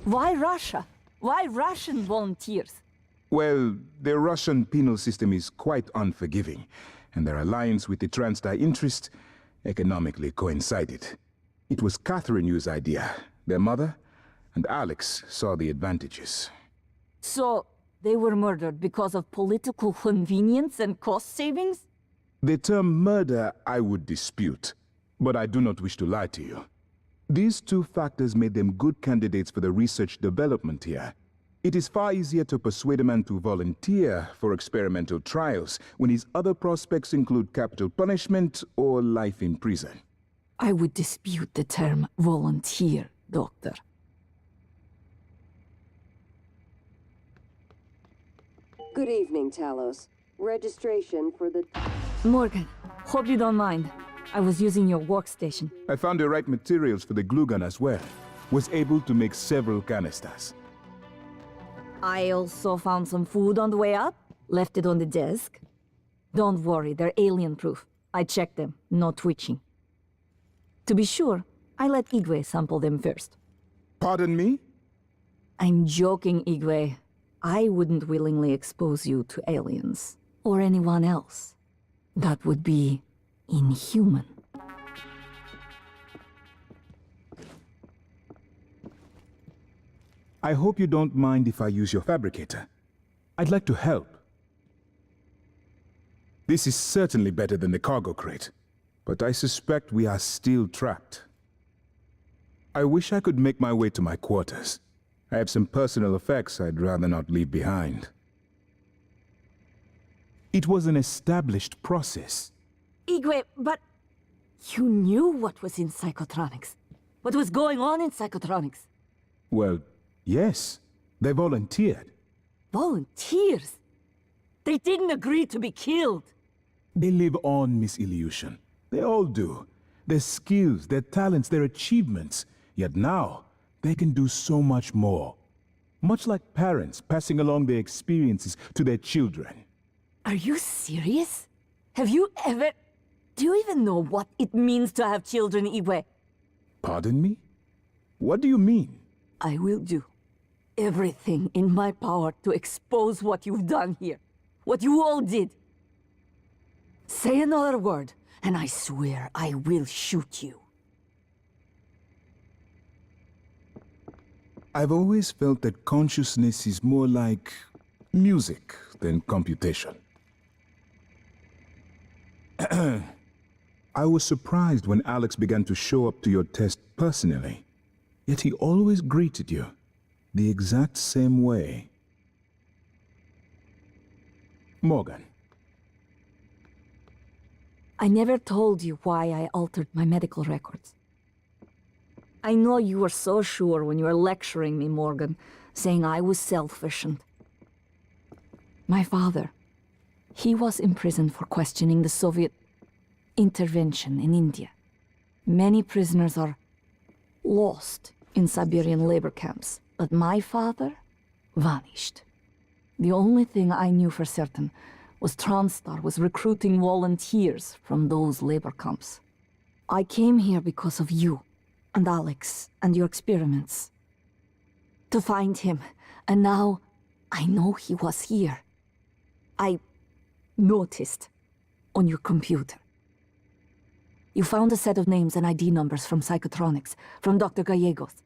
Why Russia? Why Russian volunteers? Well, the Russian penal system is quite unforgiving, and their alliance with the Transdai interest economically coincided. It was Catherine Yu's idea, their mother, and Alex saw the advantages. So, they were murdered because of political convenience and cost savings? The term murder I would dispute, but I do not wish to lie to you. These two factors made them good candidates for the research development here. It is far easier to persuade a man to volunteer for experimental trials when his other prospects include capital punishment or life in prison. I would dispute the term volunteer, Doctor. Good evening, Talos. Registration for the... Morgan, hope you don't mind. I was using your workstation. I found the right materials for the glue gun as well. Was able to make several canisters. I also found some food on the way up. Left it on the desk. Don't worry, they're alien-proof. I checked them, no twitching. To be sure, I let Igwe sample them first. Pardon me? I'm joking, Igwe. I wouldn't willingly expose you to aliens. Or anyone else. That would be inhuman. I hope you don't mind if I use your fabricator. I'd like to help. This is certainly better than the cargo crate, but I suspect we are still trapped. I wish I could make my way to my quarters. I have some personal effects I'd rather not leave behind. It was an established process. Igwe, but you knew what was in Psychotronics. What was going on in Psychotronics? Well, yes. They volunteered. Volunteers? They didn't agree to be killed. They live on, Miss Illusion. They all do. Their skills, their talents, their achievements. Yet now, they can do so much more. Much like parents passing along their experiences to their children. Are you serious? Have you ever... Do you even know what it means to have children, Igwe? Pardon me? What do you mean? I will do everything in my power to expose what you've done here. What you all did. Say another word, and I swear I will shoot you. I've always felt that consciousness is more like music than computation. I was surprised when Alex began to show up to your test personally. Yet he always greeted you the exact same way. Morgan. I never told you why I altered my medical records. I know you were so sure when you were lecturing me, Morgan, saying I was selfish and... My father, he was imprisoned for questioning the Soviet intervention in India. Many prisoners are lost in Siberian labor camps, but my father vanished. The only thing I knew for certain was Transtar was recruiting volunteers from those labor camps. I came here because of you, and Alex, and your experiments. To find him, and now I know he was here. I noticed on your computer. You found a set of names and ID numbers from Psychotronics, from Dr. Gallegos.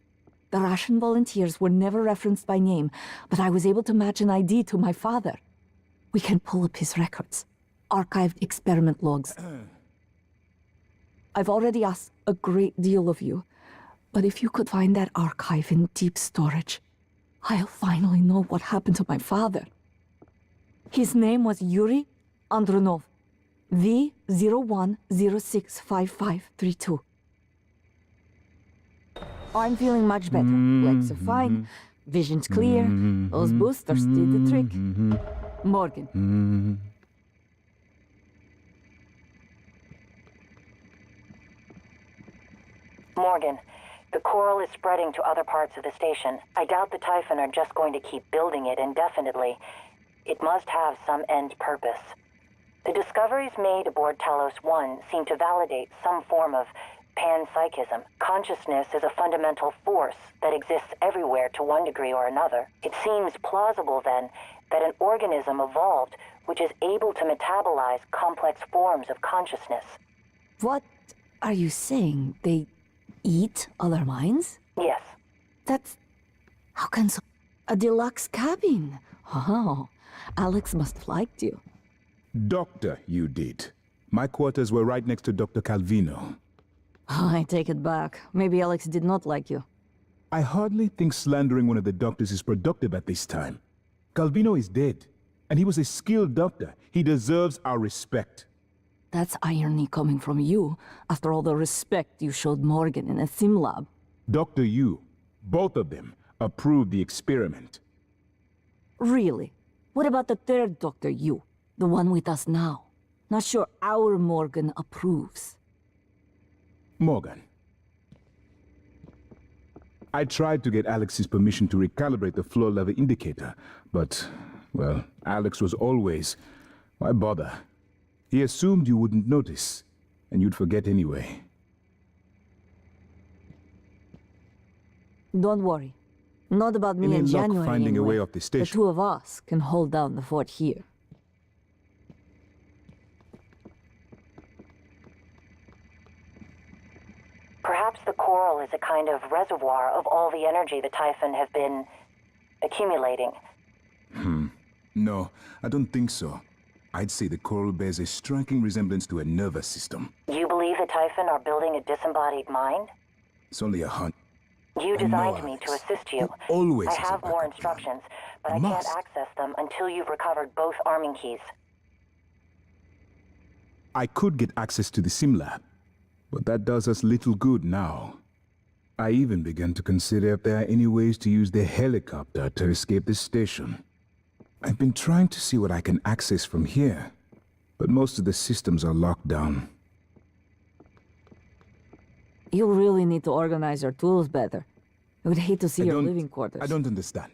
The Russian volunteers were never referenced by name, but I was able to match an ID to my father. We can pull up his records, archived experiment logs. I've already asked a great deal of you, but if you could find that archive in deep storage, I'll finally know what happened to my father. His name was Yuri Andronov, V01065532. I'm feeling much better. Legs are fine, vision's clear. Those boosters did the trick. Morgan. Morgan, the coral is spreading to other parts of the station. I doubt the Typhon are just going to keep building it indefinitely. It must have some end purpose. The discoveries made aboard Talos 1 seem to validate some form of panpsychism. Consciousness is a fundamental force that exists everywhere to one degree or another. It seems plausible, then, that an organism evolved which is able to metabolize complex forms of consciousness. What are you saying? They eat other minds? Yes. That's... How can so... A deluxe cabin? Oh, Alex must have liked you. Doctor, you did. My quarters were right next to Dr. Calvino. I take it back. Maybe Alex did not like you. I hardly think slandering one of the doctors is productive at this time. Calvino is dead, and he was a skilled doctor. He deserves our respect. That's irony coming from you, after all the respect you showed Morgan in a sim lab. Dr. Yu, both of them, approved the experiment. Really? What about the third Dr. Yu? The one with us now? Not sure our Morgan approves. Morgan. I tried to get Alex's permission to recalibrate the floor level indicator, but, well, Alex was always... Why bother? He assumed you wouldn't notice, and you'd forget anyway. Don't worry. Not about me Any in luck January finding a anyway. way off the The station? two of us can hold down the fort here. Perhaps the coral is a kind of reservoir of all the energy the Typhon have been accumulating. No, I don't think so. I'd say the coral bears a striking resemblance to a nervous system. You believe the Typhon are building a disembodied mind? It's only a hunch. You I know, designed me to Alex. assist you. You always I has a have more backup plan. instructions, but You I must. can't access them until you've recovered both arming keys. I could get access to the sim lab, but that does us little good now. I even began to consider if there are any ways to use the helicopter to escape the station. I've been trying to see what I can access from here, but most of the systems are locked down. You really need to organize your tools better. I would hate to see your living quarters. I don't understand.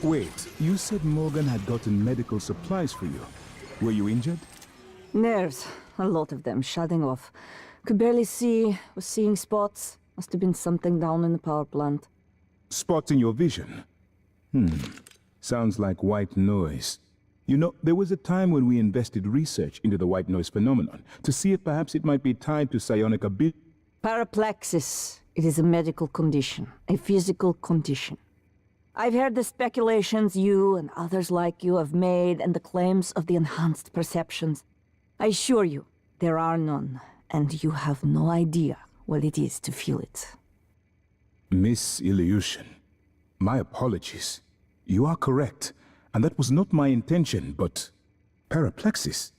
Wait, you said Morgan had gotten medical supplies for you. Were you injured? Nerves. A lot of them shutting off. Could barely see. Was seeing spots. Must have been something down in the power plant. Spots in your vision? Sounds like white noise. You know, there was a time when we invested research into the white noise phenomenon to see if perhaps it might be tied to psionic ability. Paraplexis. It is a medical condition. A physical condition. I've heard the speculations you and others like you have made and the claims of the enhanced perceptions. I assure you, there are none, and you have no idea what it is to feel it. Miss Illusion, my apologies. You are correct, and that was not my intention, but... Paraplexis?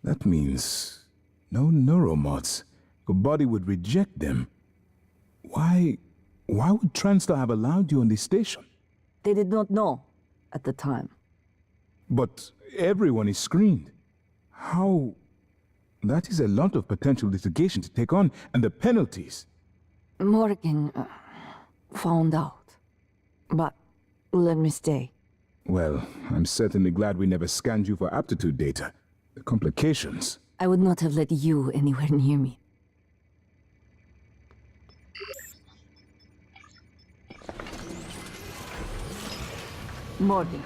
That means... no neuromods. Your body would reject them. Why would TranStar have allowed you on this station? They did not know at the time. But everyone is screened. How That is a lot of potential litigation to take on, and the penalties. Morgan found out. But let me stay. Well, I'm certainly glad we never scanned you for aptitude data. The complications. I would not have let you anywhere near me. Morgan.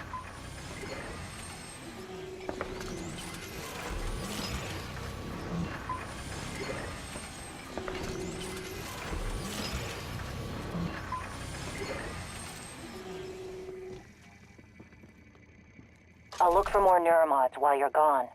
I'll look for more neuromods while you're gone.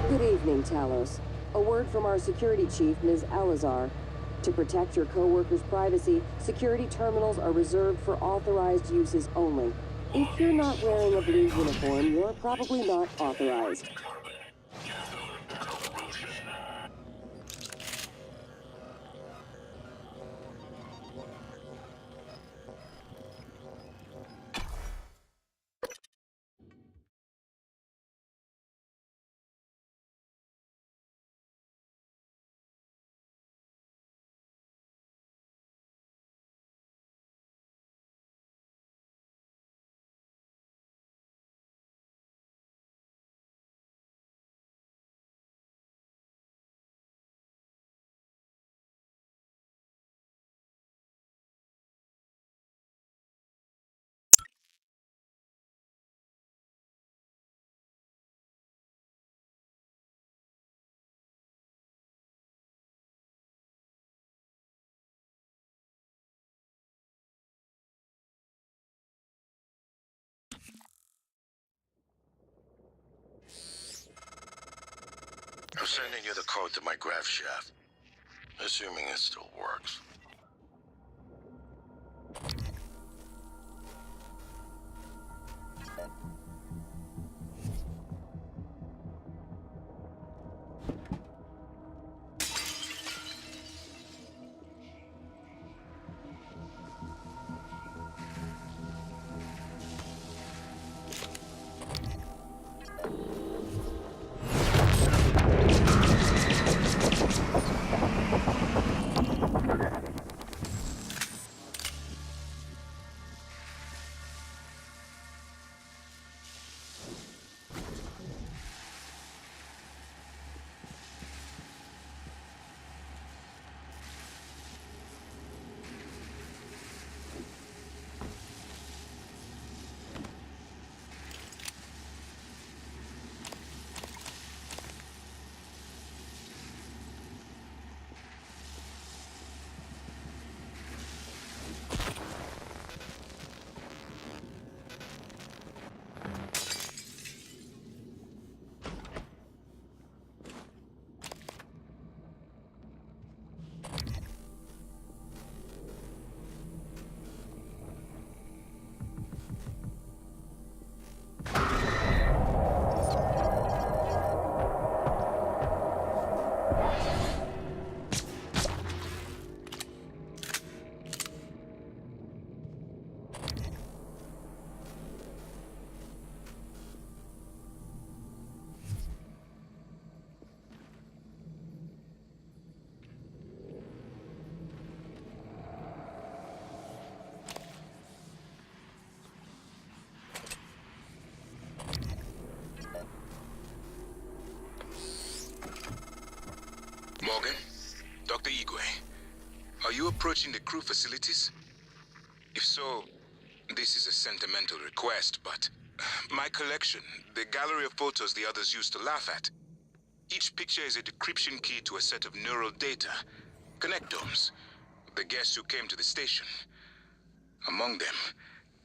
Good evening, Talos. A word from our security chief, Ms. Alazar. To protect your co-workers' privacy, security terminals are reserved for authorized uses only. If you're not wearing a blue uniform, you're probably not authorized. I'm sending you the code to my graph shaft, assuming it still works. approaching the crew facilities? If so, this is a sentimental request, but my collection, the gallery of photos the others used to laugh at. Each picture is a decryption key to a set of neural data, connectomes, the guests who came to the station. Among them,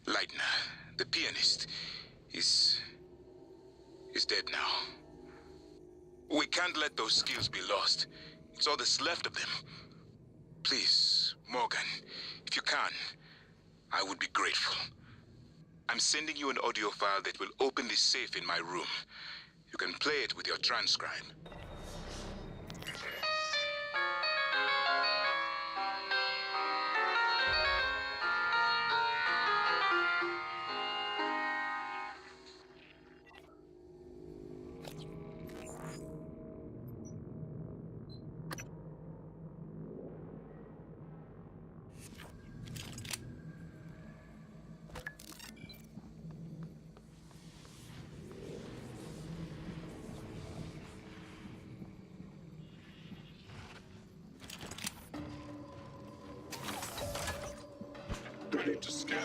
Leitner, the pianist, is dead now. We can't let those skills be lost. It's all that's left of them. Please, Morgan, if you can, I would be grateful. I'm sending you an audio file that will open this safe in my room. You can play it with your transcribe. Ready to scan.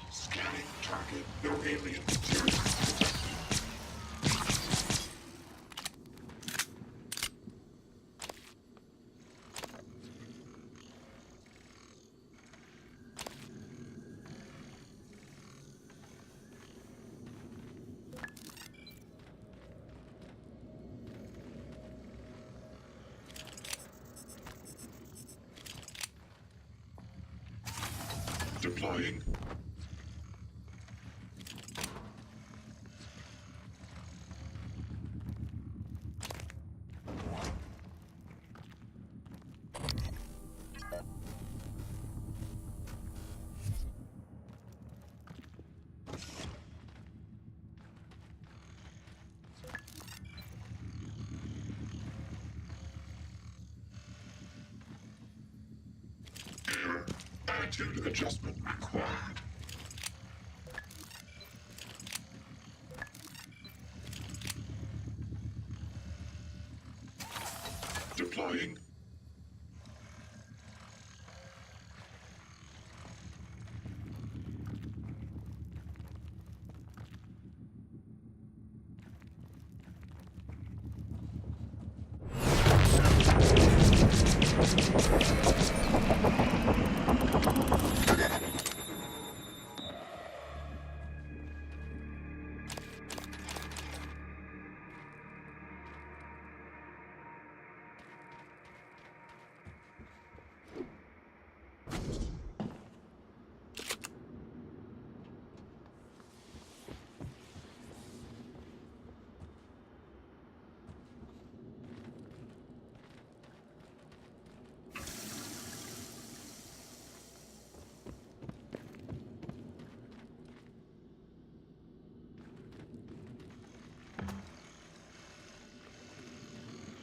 Scanning target. No alien material. Deploying. Error. Attitude adjustment required. Deploying.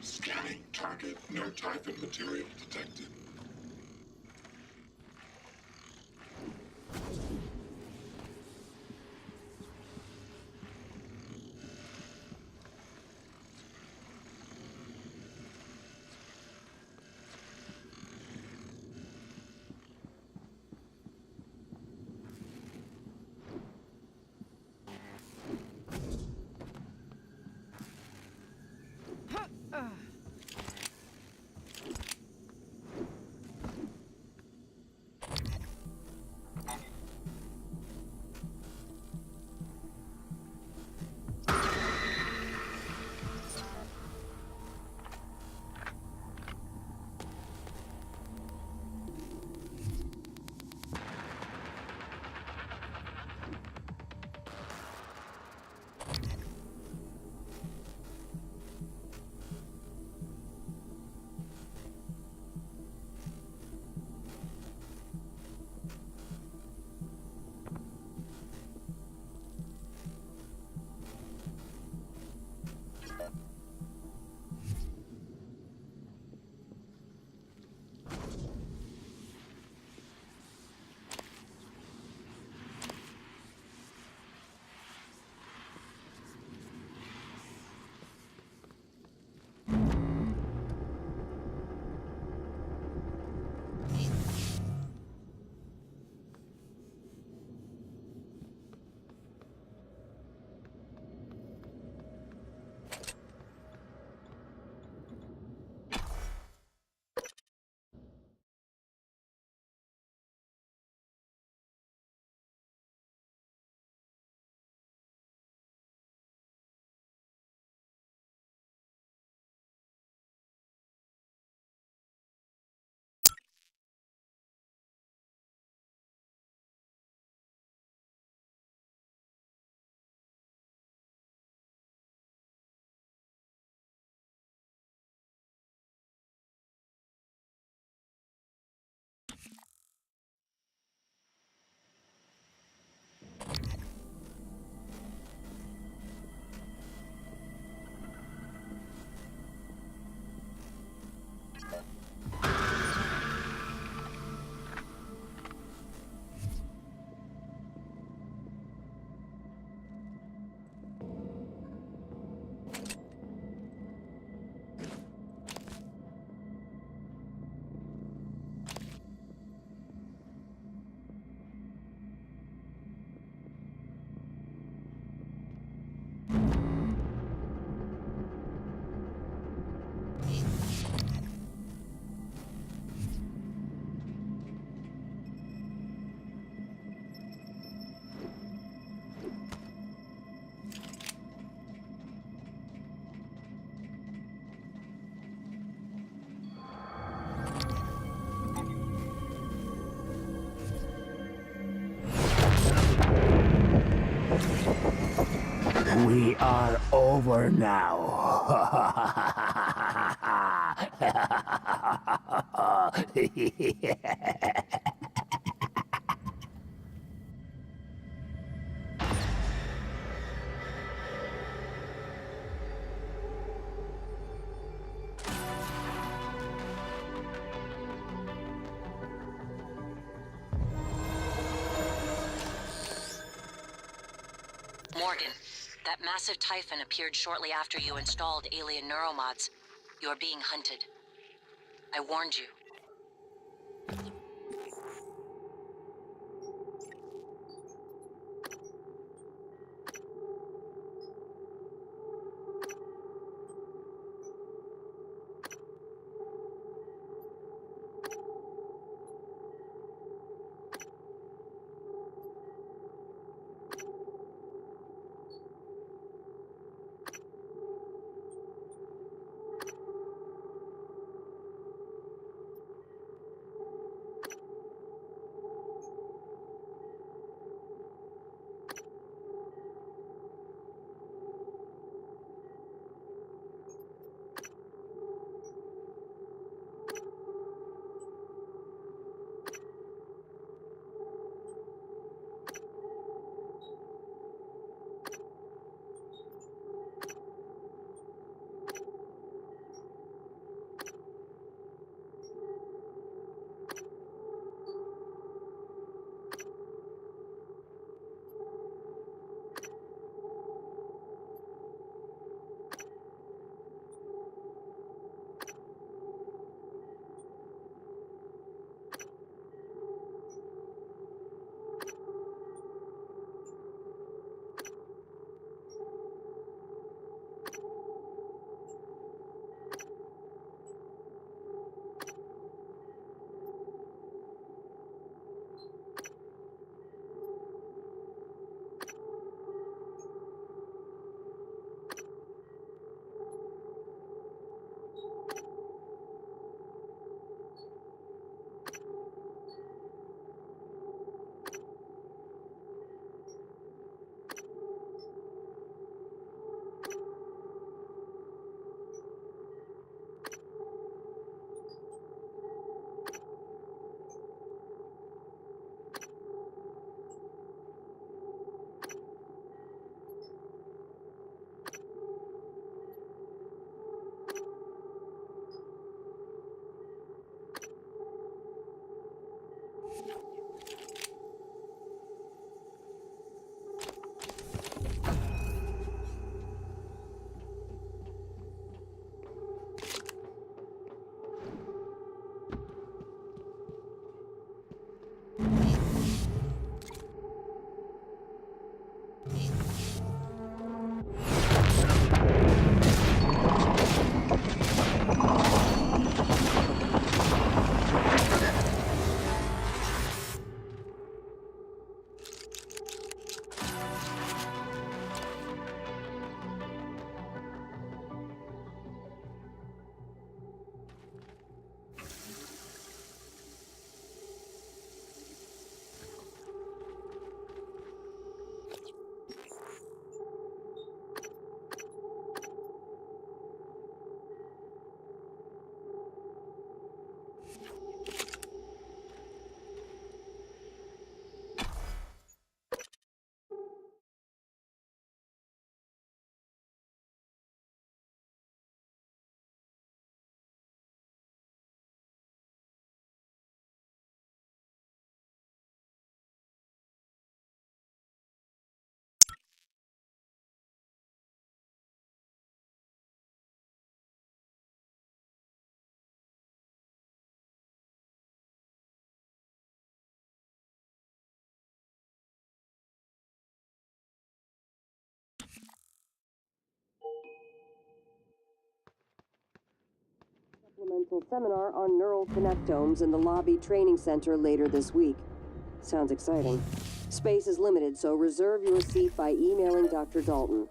Scanning target. No Typhon material detected. We are over now. Morgan, that massive typhon appeared shortly after you installed alien neuromods. You're being hunted. I warned you. Supplemental seminar on neural connectomes in the Lobby Training Center later this week. Sounds exciting. Space is limited, so reserve your seat by emailing Dr. Dalton.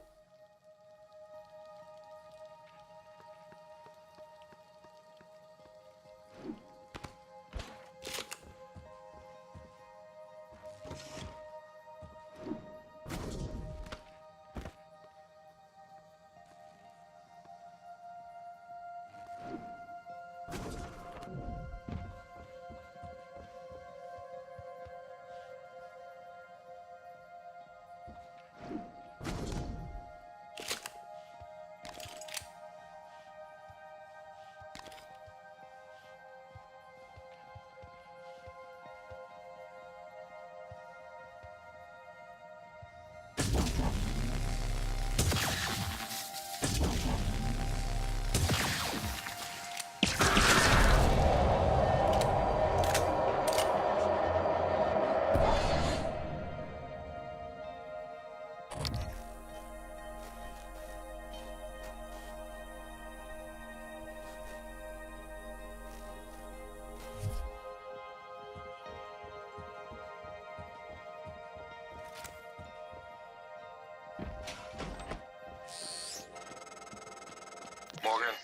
Morgan,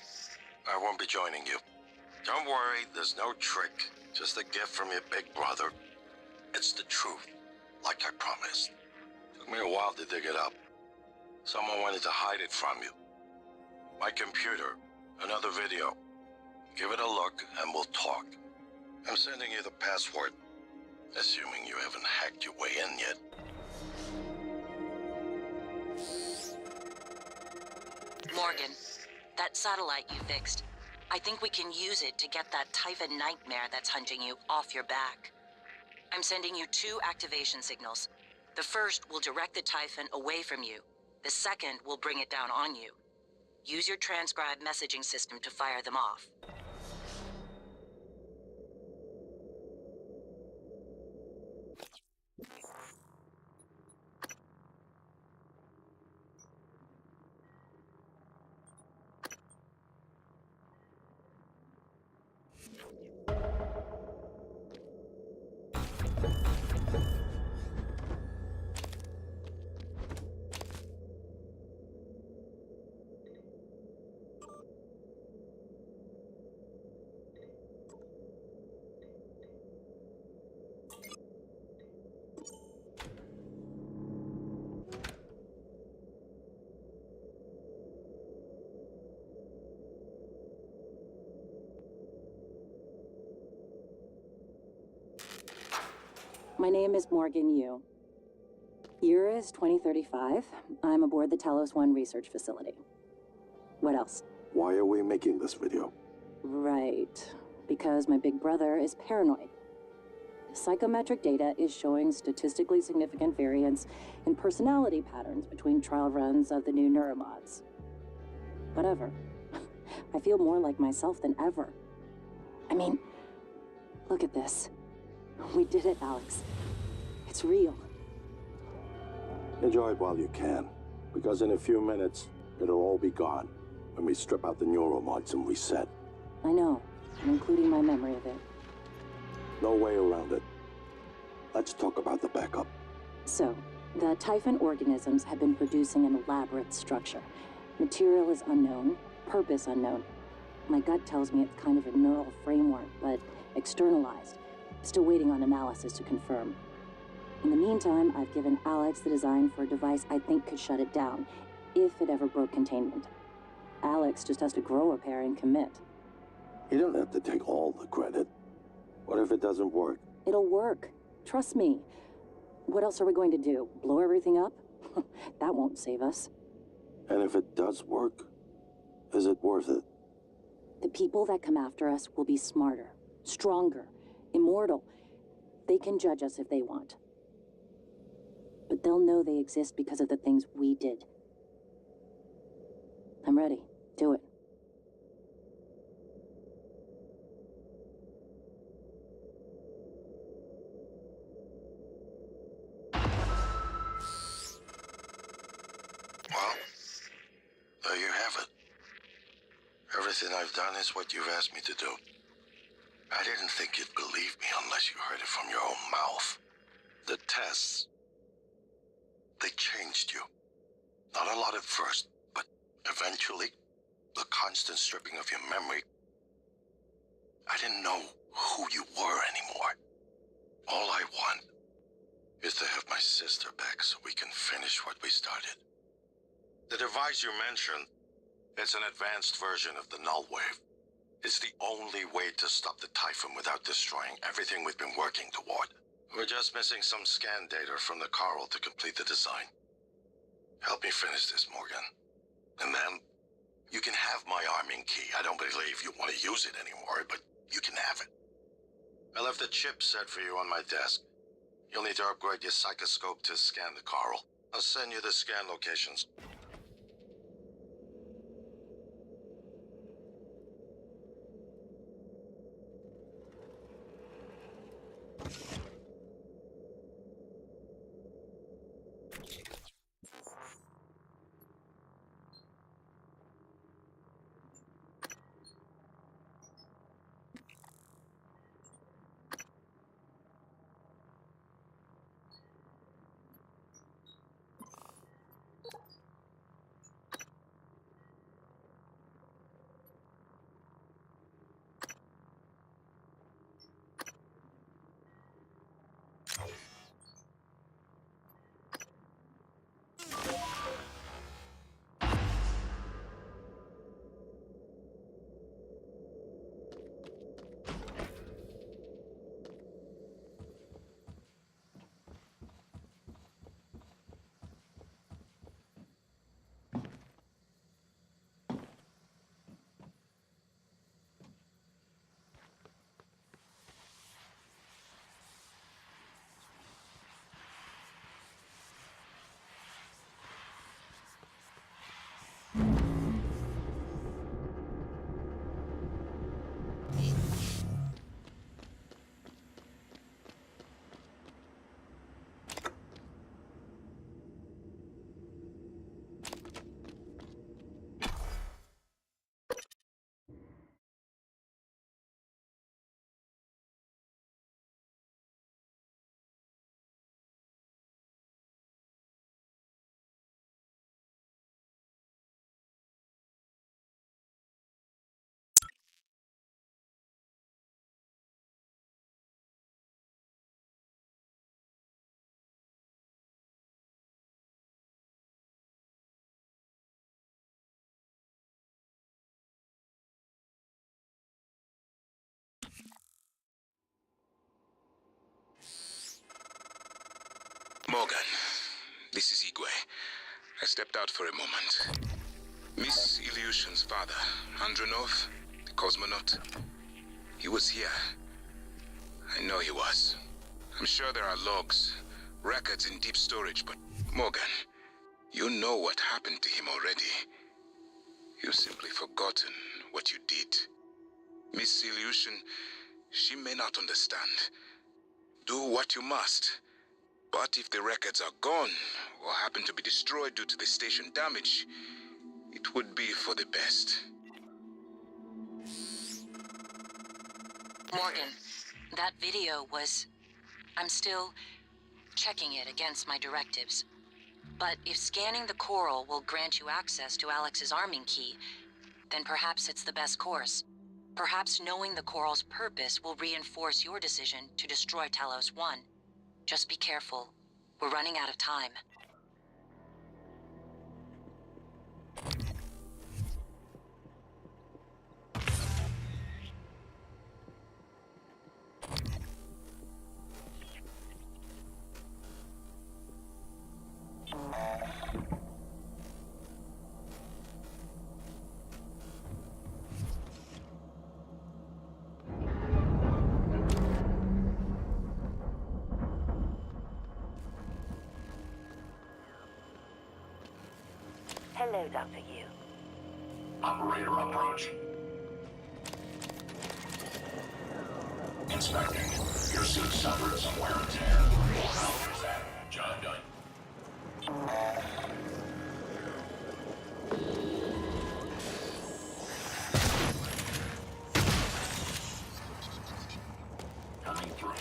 I won't be joining you. Don't worry, there's no trick. Just a gift from your big brother. It's the truth, like I promised. Took me a while to dig it up. Someone wanted to hide it from you. My computer, another video. Give it a look and we'll talk. I'm sending you the password, assuming you haven't hacked your way in yet. Morgan, that satellite you fixed, I think we can use it to get that Typhon nightmare that's hunting you off your back. I'm sending you 2 activation signals. The first will direct the Typhon away from you. The second will bring it down on you. Use your transcribe messaging system to fire them off. My name is Morgan Yu. Year is 2035. I'm aboard the Talos 1 research facility. What else? Why are we making this video? Right. Because my big brother is paranoid. Psychometric data is showing statistically significant variance in personality patterns between trial runs of the new neuromods. Whatever. I feel more like myself than ever. I mean, look at this. We did it, Alex. It's real. Enjoy it while you can, because in a few minutes, it'll all be gone when we strip out the neuromods and reset. I know, including my memory of it. No way around it. Let's talk about the backup. So, the Typhon organisms have been producing an elaborate structure. Material is unknown, purpose unknown. My gut tells me it's kind of a neural framework, but externalized. Still waiting on analysis to confirm. In the meantime, I've given Alex the design for a device I think could shut it down, if it ever broke containment. Alex just has to grow a pair and commit. You don't have to take all the credit. What if it doesn't work? It'll work. Trust me. What else are we going to do? Blow everything up? That won't save us. And if it does work, is it worth it? The people that come after us will be smarter, stronger, immortal. They can judge us if they want. But they'll know they exist because of the things we did. I'm ready. Do it. Well, there you have it. Everything I've done is what you've asked me to do. I didn't think you'd believe me unless you heard it from your own mouth. The tests, they changed you. Not a lot at first, but eventually, the constant stripping of your memory. I didn't know who you were anymore. All I want is to have my sister back so we can finish what we started. The device you mentioned, it's an advanced version of the null wave. It's the only way to stop the Typhon without destroying everything we've been working toward. We're just missing some scan data from the Coral to complete the design. Help me finish this, Morgan. And then, you can have my arming key. I don't believe you want to use it anymore, but you can have it. I left the chip set for you on my desk. You'll need to upgrade your psychoscope to scan the Coral. I'll send you the scan locations. Morgan, this is Igwe. I stepped out for a moment. Miss Ilyushin's father, Andronov, the cosmonaut, he was here. I know he was. I'm sure there are logs, records in deep storage, but Morgan, you know what happened to him already. You've simply forgotten what you did. Miss Ilyushin, she may not understand. Do what you must. But if the records are gone, or happen to be destroyed due to the station damage, it would be for the best. Morgan, that video was... I'm still checking it against my directives. But if scanning the coral will grant you access to Alex's arming key, then perhaps it's the best course. Perhaps knowing the coral's purpose will reinforce your decision to destroy Talos 1. Just be careful. We're running out of time. Hello, Dr. Yu. Operator approach. Inspecting. Your suit suffered some wear and tear. How is that? Job done. Coming through.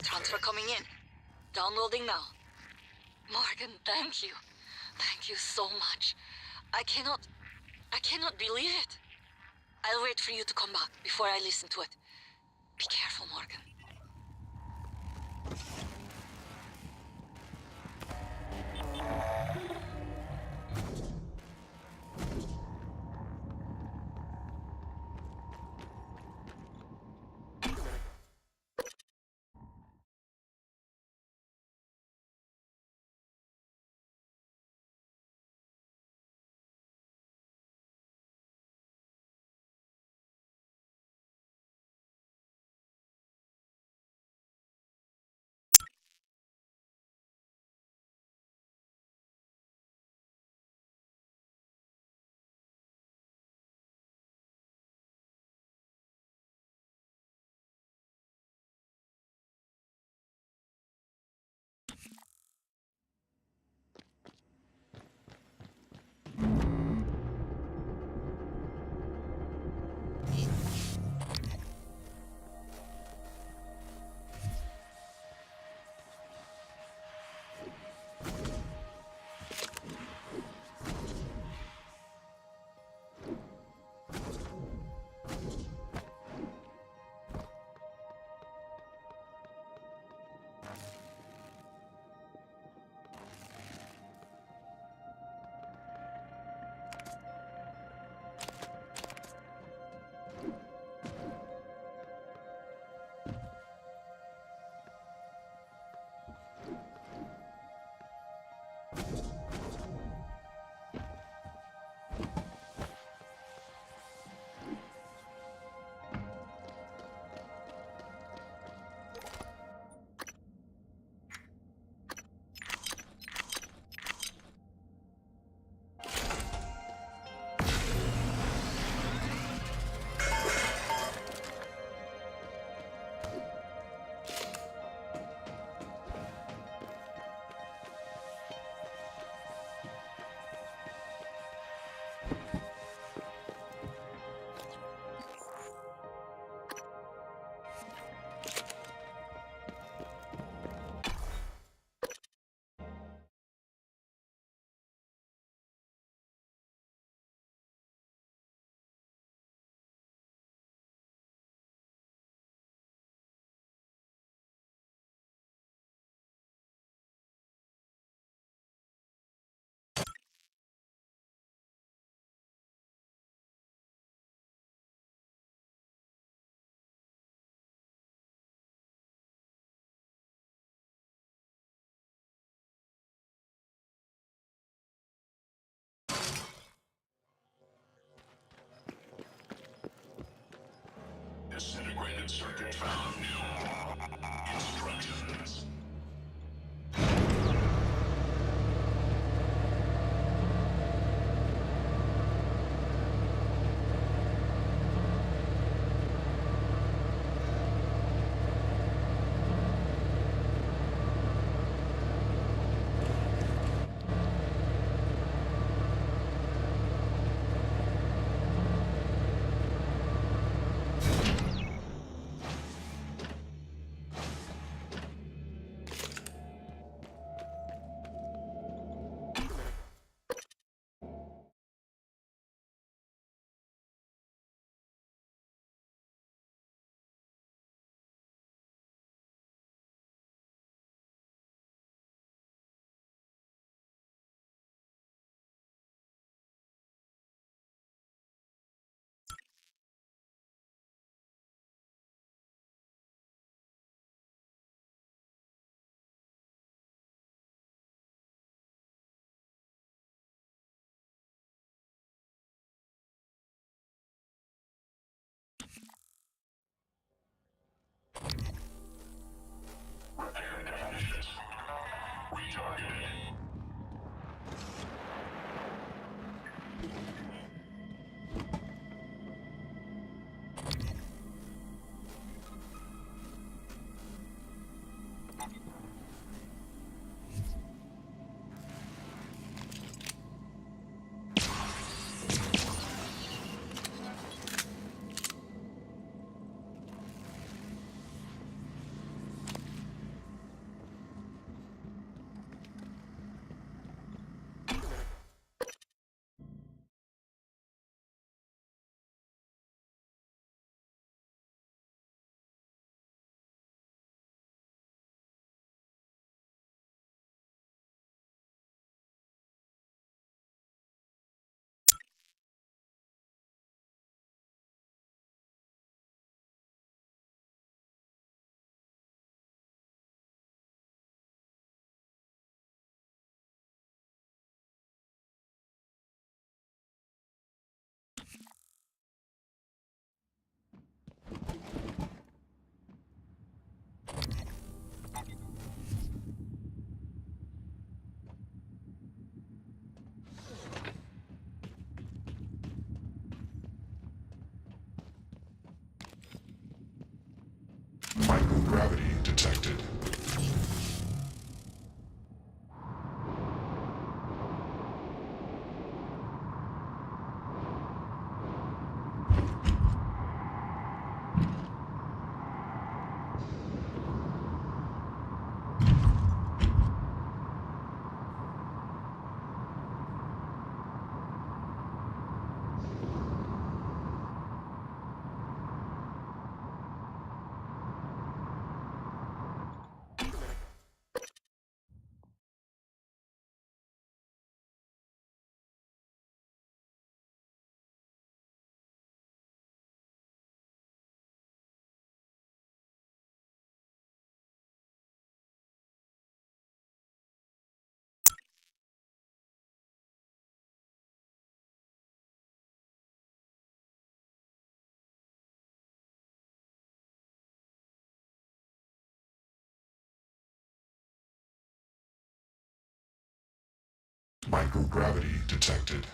Transfer coming in. Downloading now. Morgan, thank you. Thank you so much. I cannot believe it. I'll wait for you to come back before I listen to it. Be careful, Morgan. printed circuit found. Instructions. Repair deficits. Retargeted. Microgravity detected. Microgravity detected.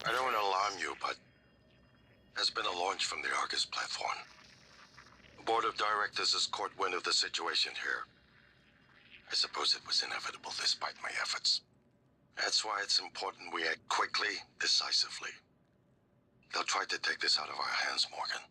I don't want to alarm you, but there's been a launch from the Argus platform. The board of directors has caught wind of the situation here. I suppose it was inevitable despite my efforts. That's why it's important we act quickly, decisively. They'll try to take this out of our hands, Morgan.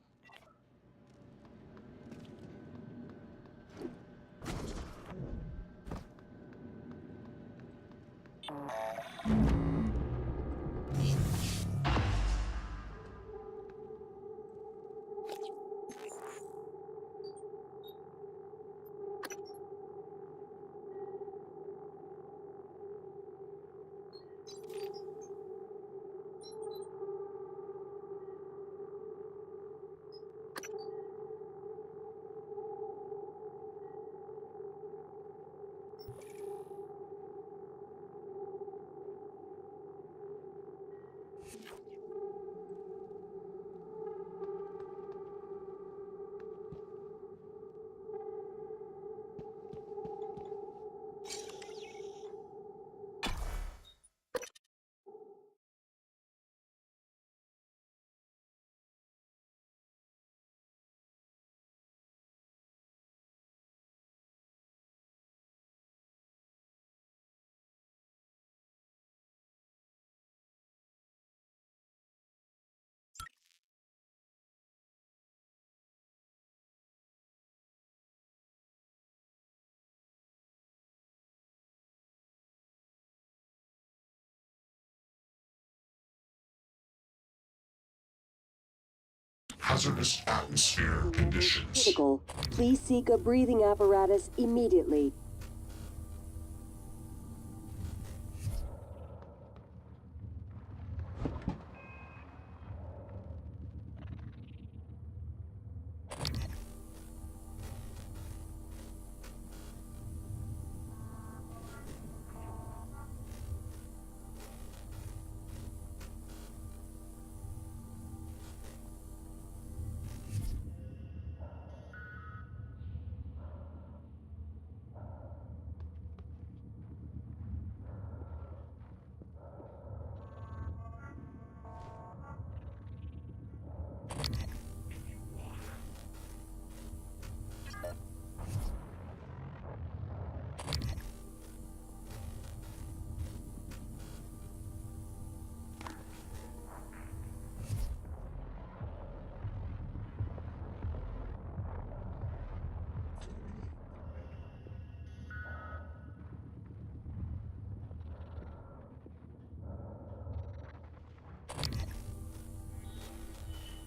Hazardous atmosphere conditions. Critical. Please seek a breathing apparatus immediately.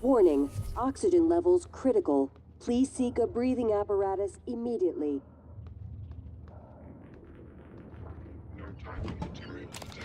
Warning, oxygen levels critical. Please seek a breathing apparatus immediately. No type of material detected.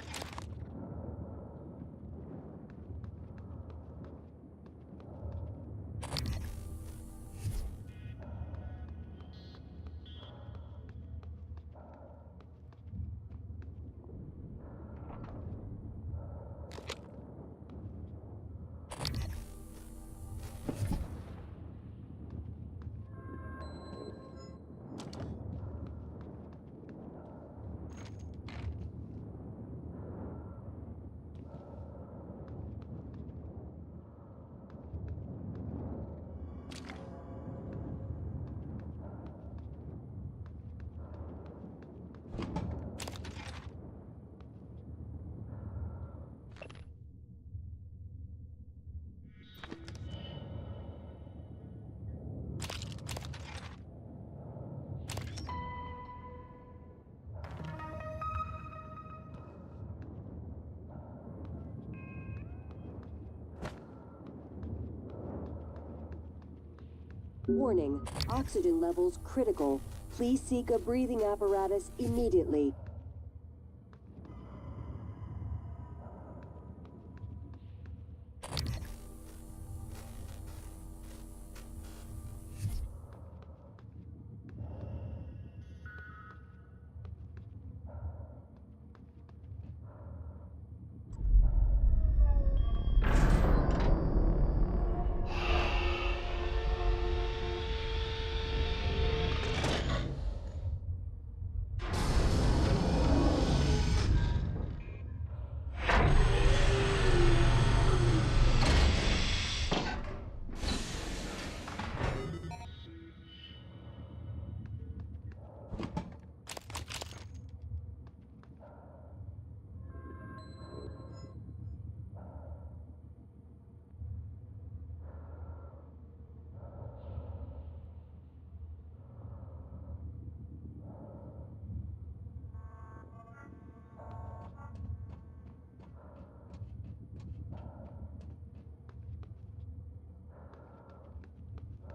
Warning, oxygen levels critical. Please seek a breathing apparatus immediately.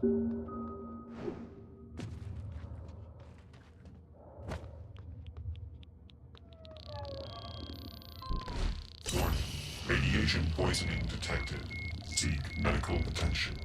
Warning. Radiation poisoning detected. Seek medical attention.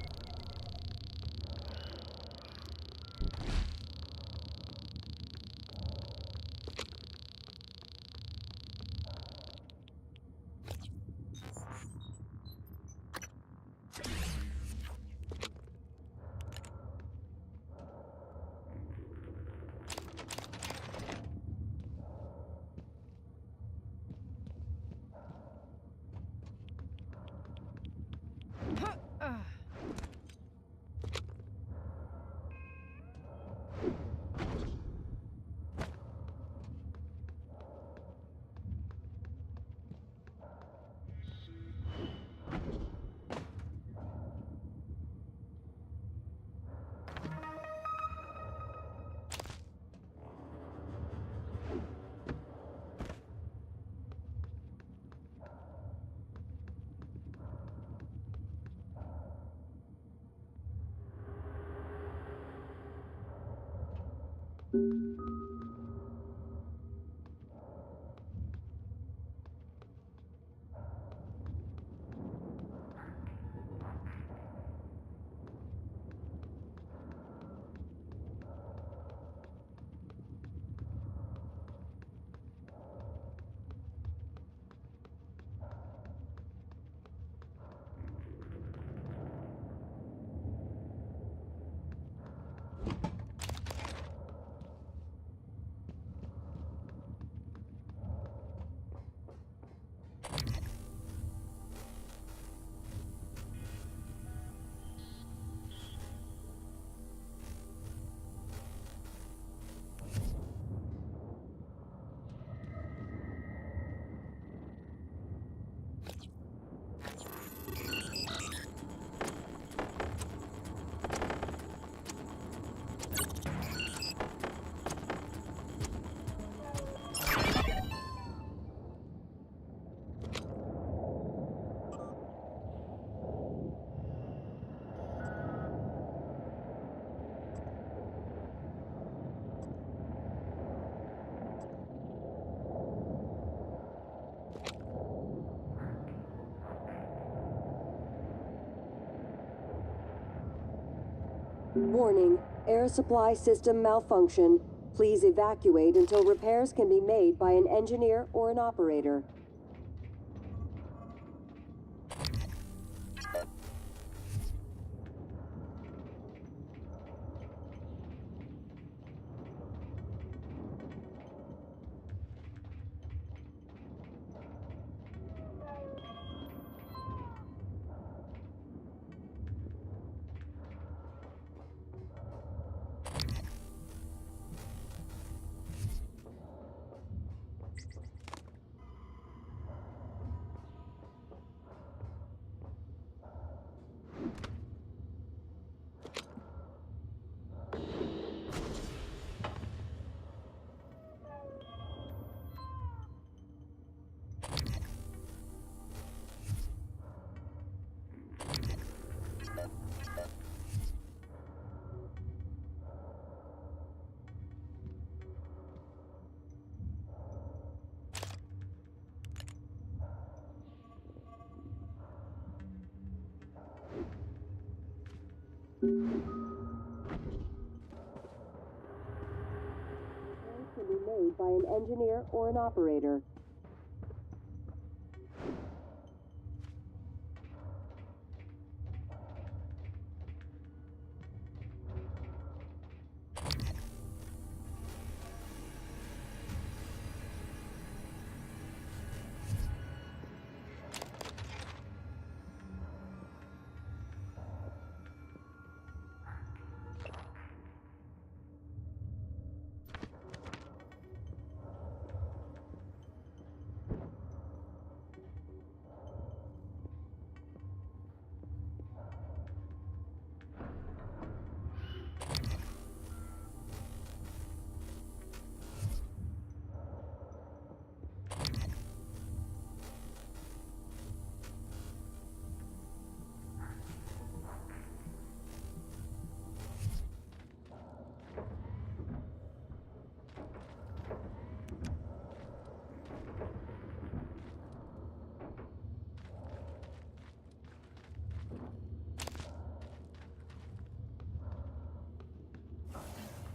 Warning, air supply system malfunction. Please evacuate until repairs can be made by an engineer or an operator. Repairs can be made by an engineer or an operator.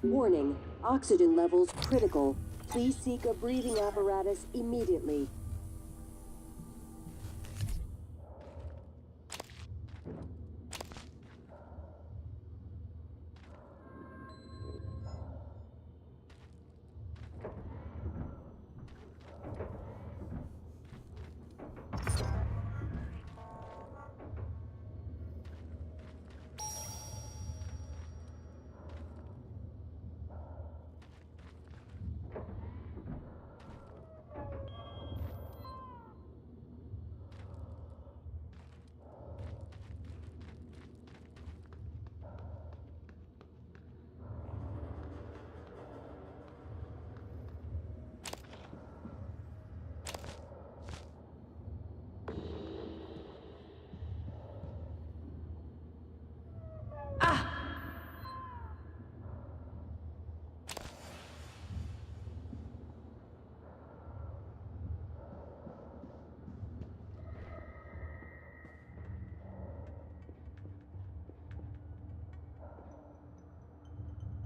Warning, oxygen levels critical. Please seek a breathing apparatus immediately.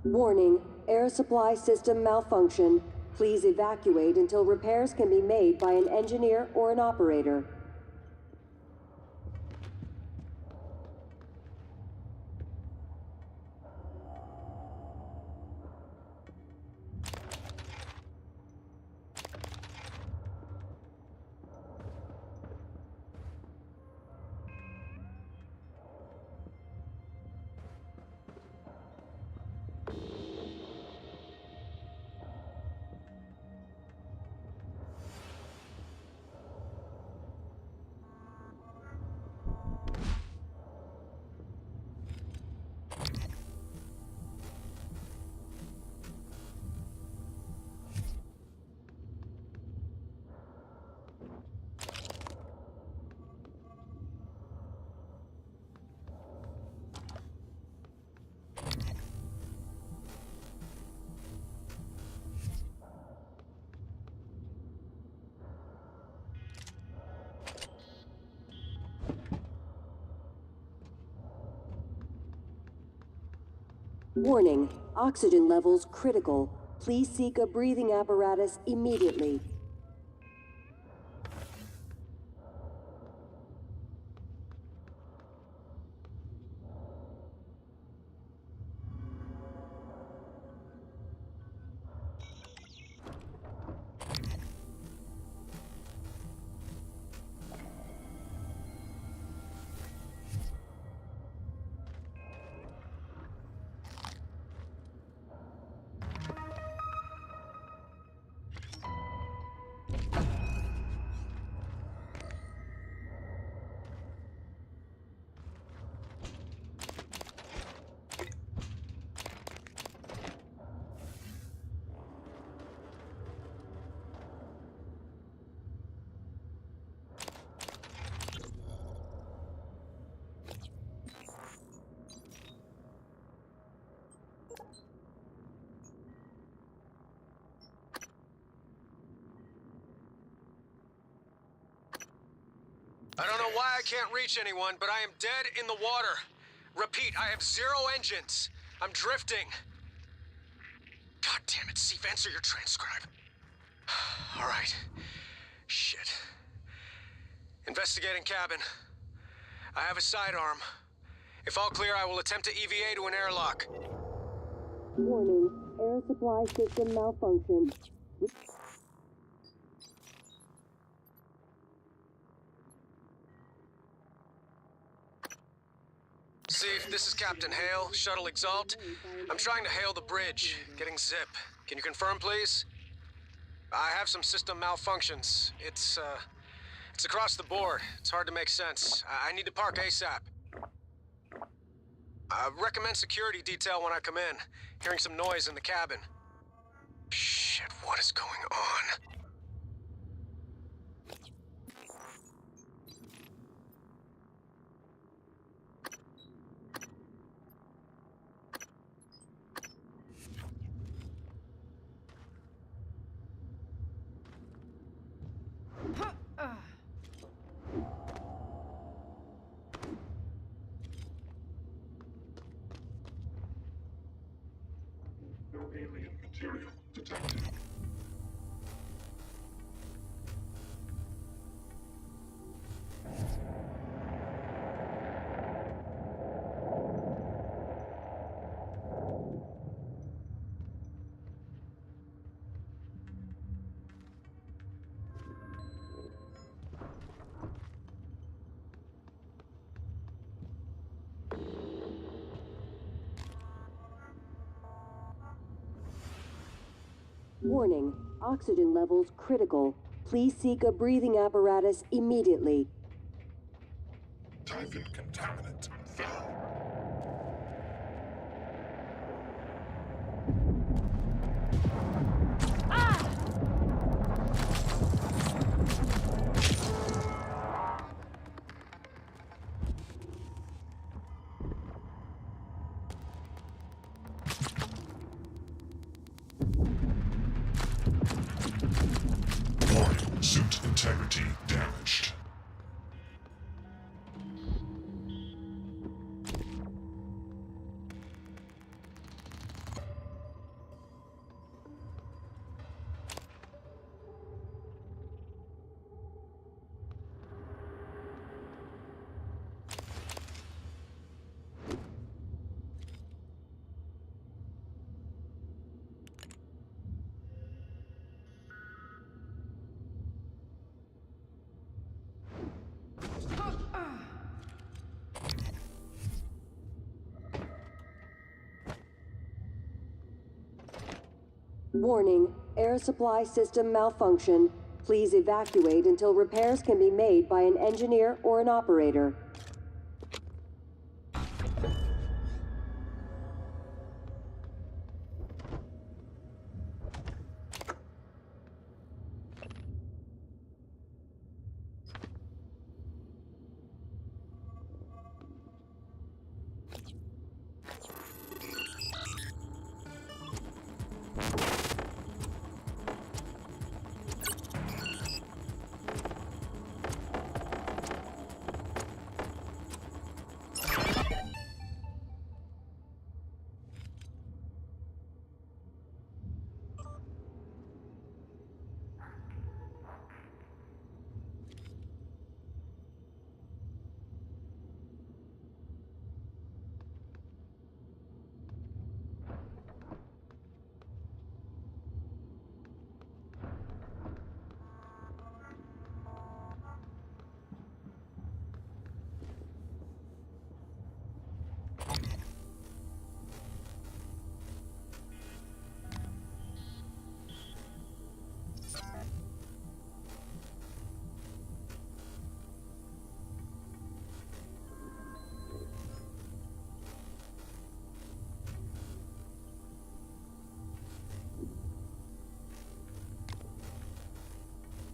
Warning, air supply system malfunction. Please evacuate until repairs can be made by an engineer or an operator. Warning, oxygen levels critical. Please seek a breathing apparatus immediately. I don't know why I can't reach anyone, but I am dead in the water. Repeat, I have 0 engines. I'm drifting. God damn it, Seif, answer your transcribe. All right. Shit. Investigating cabin. I have a sidearm. If all clear, I will attempt to EVA to an airlock. Warning, air supply system malfunction. Seif, this is Captain Hale, Shuttle Exalt. I'm trying to hail the bridge, getting zip. Can you confirm, please? I have some system malfunctions. It's across the board. It's hard to make sense. I need to park ASAP. Recommend security detail when I come in. Hearing some noise in the cabin. Shit, what is going on? material detected. Warning, oxygen levels critical. Please seek a breathing apparatus immediately. Typhon contaminant found. Warning, suit integrity damaged. Warning, air supply system malfunction. Please evacuate until repairs can be made by an engineer or an operator.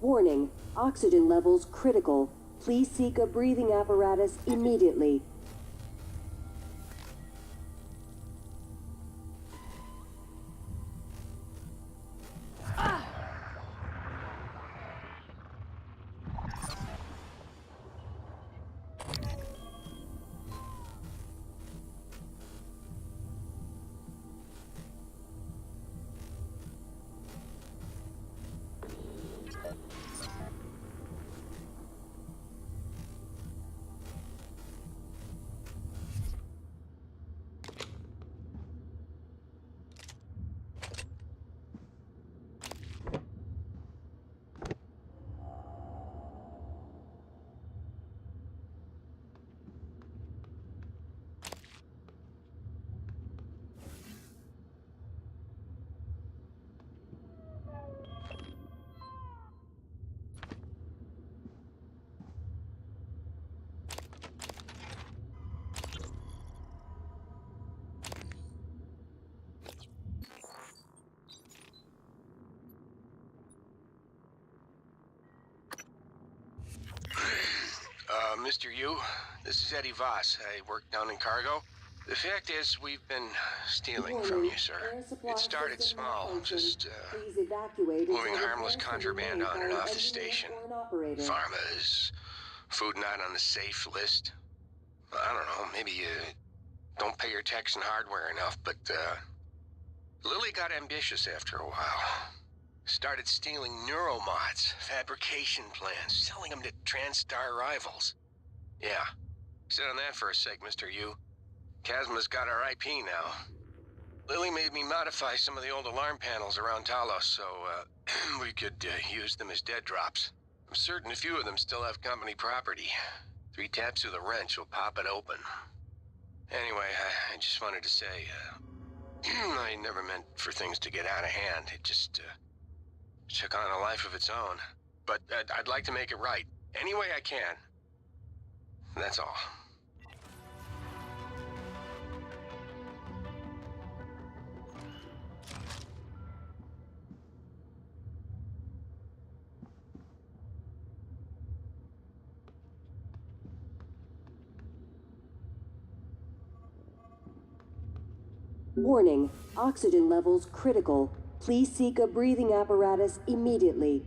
Warning, oxygen levels critical. Please seek a breathing apparatus immediately. Mr. Yu, this is Eddie Voss. I work down in cargo. The fact is, we've been stealing from you, sir. It started small, just moving harmless contraband on and off the station. Pharmas, food not on the safe list. I don't know, maybe you don't pay your tax and hardware enough, but Lily got ambitious after a while. Started stealing neuromods, fabrication plans, selling them to TranStar rivals. Yeah, sit on that for a sec, Mr. Yu. Kazma's got our IP now. Lily made me modify some of the old alarm panels around Talos so, we could use them as dead drops. I'm certain a few of them still have company property. 3 taps with a wrench will pop it open. Anyway, I just wanted to say, I never meant for things to get out of hand. It just, took on a life of its own. But I'd like to make it right. Any way I can. That's all. Warning, oxygen levels critical. Please seek a breathing apparatus immediately.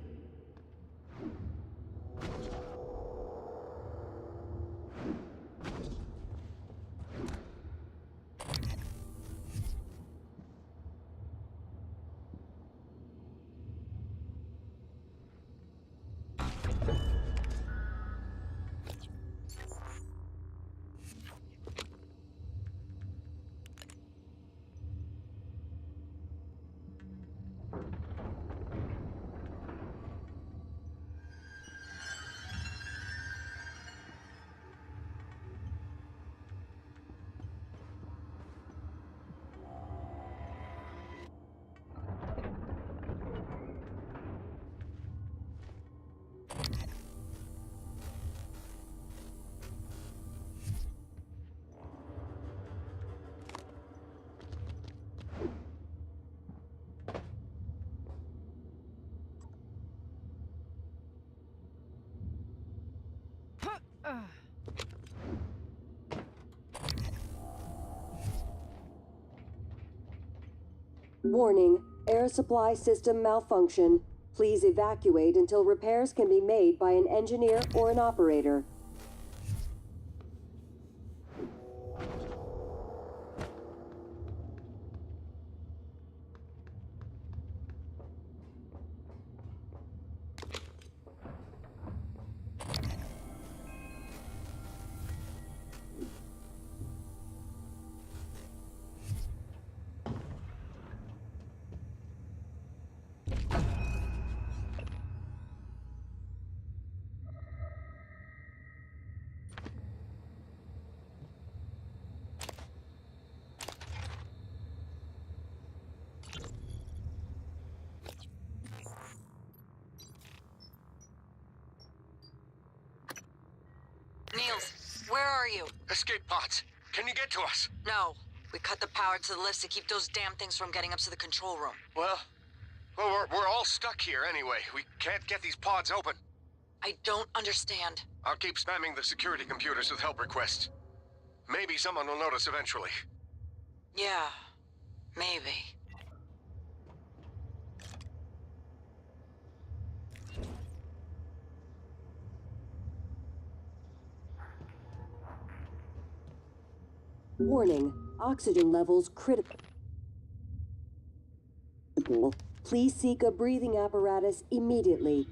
Warning, air supply system malfunction. Please evacuate until repairs can be made by an engineer or an operator. Niels, where are you? Escape pods. Can you get to us? No. We cut the power to the lift to keep those damn things from getting up to the control room. Well, we're all stuck here anyway. We can't get these pods open. I don't understand. I'll keep spamming the security computers with help requests. Maybe someone will notice eventually. Yeah, maybe. Warning, oxygen levels critical. Please seek a breathing apparatus immediately.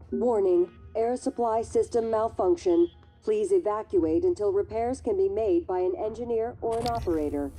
Warning, air supply system malfunction. Please evacuate until repairs can be made by an engineer or an operator.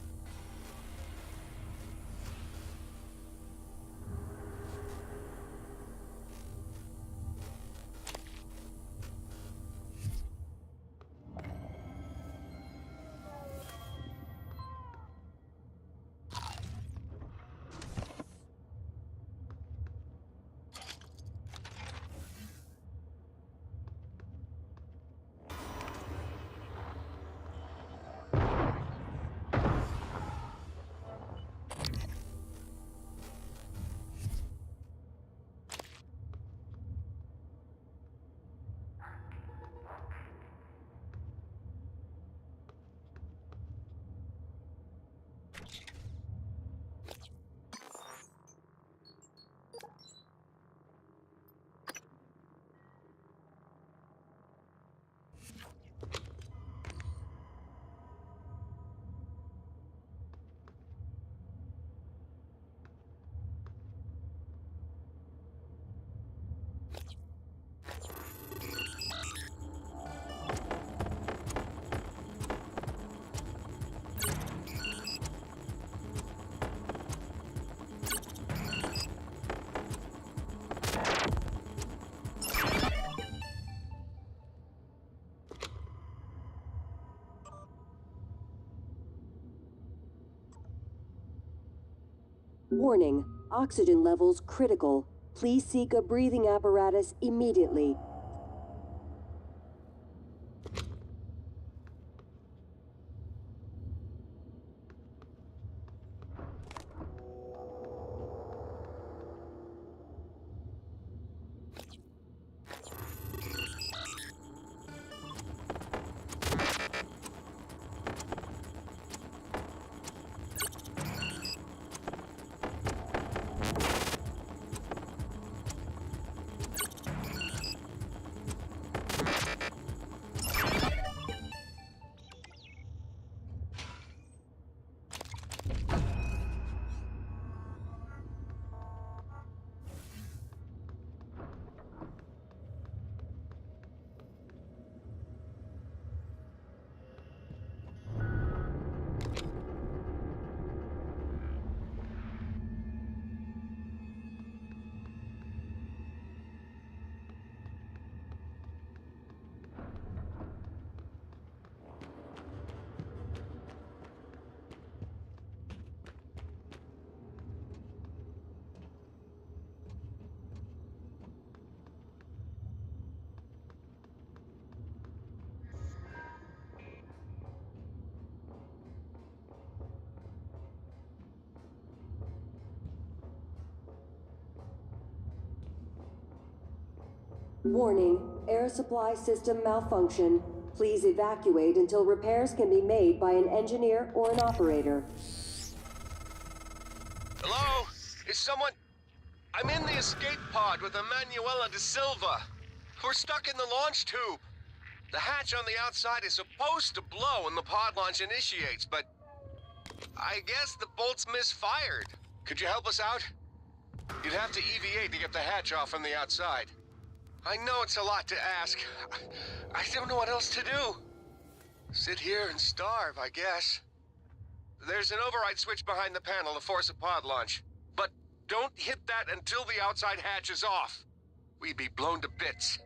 Warning, oxygen levels critical. Please seek a breathing apparatus immediately. Warning, air supply system malfunction. Please evacuate until repairs can be made by an engineer or an operator. Hello? Is someone... I'm in the escape pod with Emanuela de Silva. We're stuck in the launch tube. The hatch on the outside is supposed to blow when the pod launch initiates, but... I guess the bolt's misfired. Could you help us out? You'd have to EVA to get the hatch off from the outside. I know it's a lot to ask. I don't know what else to do. Sit here and starve, I guess. There's an override switch behind the panel to force a pod launch. But don't hit that until the outside hatch is off. We'd be blown to bits.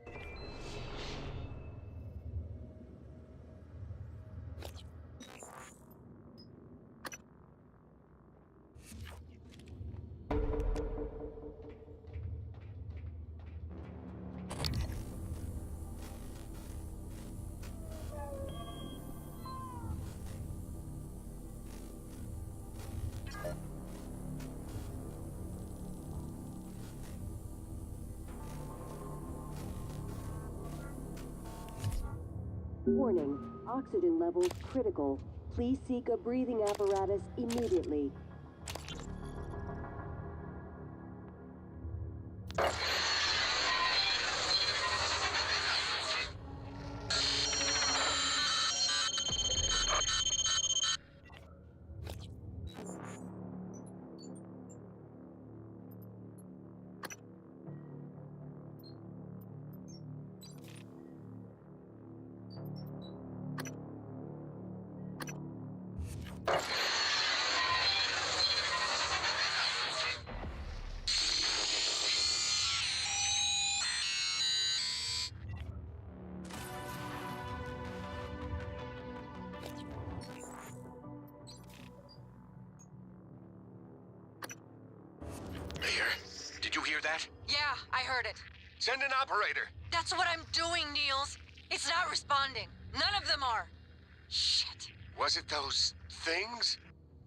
Warning, oxygen levels critical. Please seek a breathing apparatus immediately. Mayor, did you hear that? Yeah, I heard it. Send an operator. That's what I'm doing, Niels. It's not responding. None of them are. Shit. Was it those things?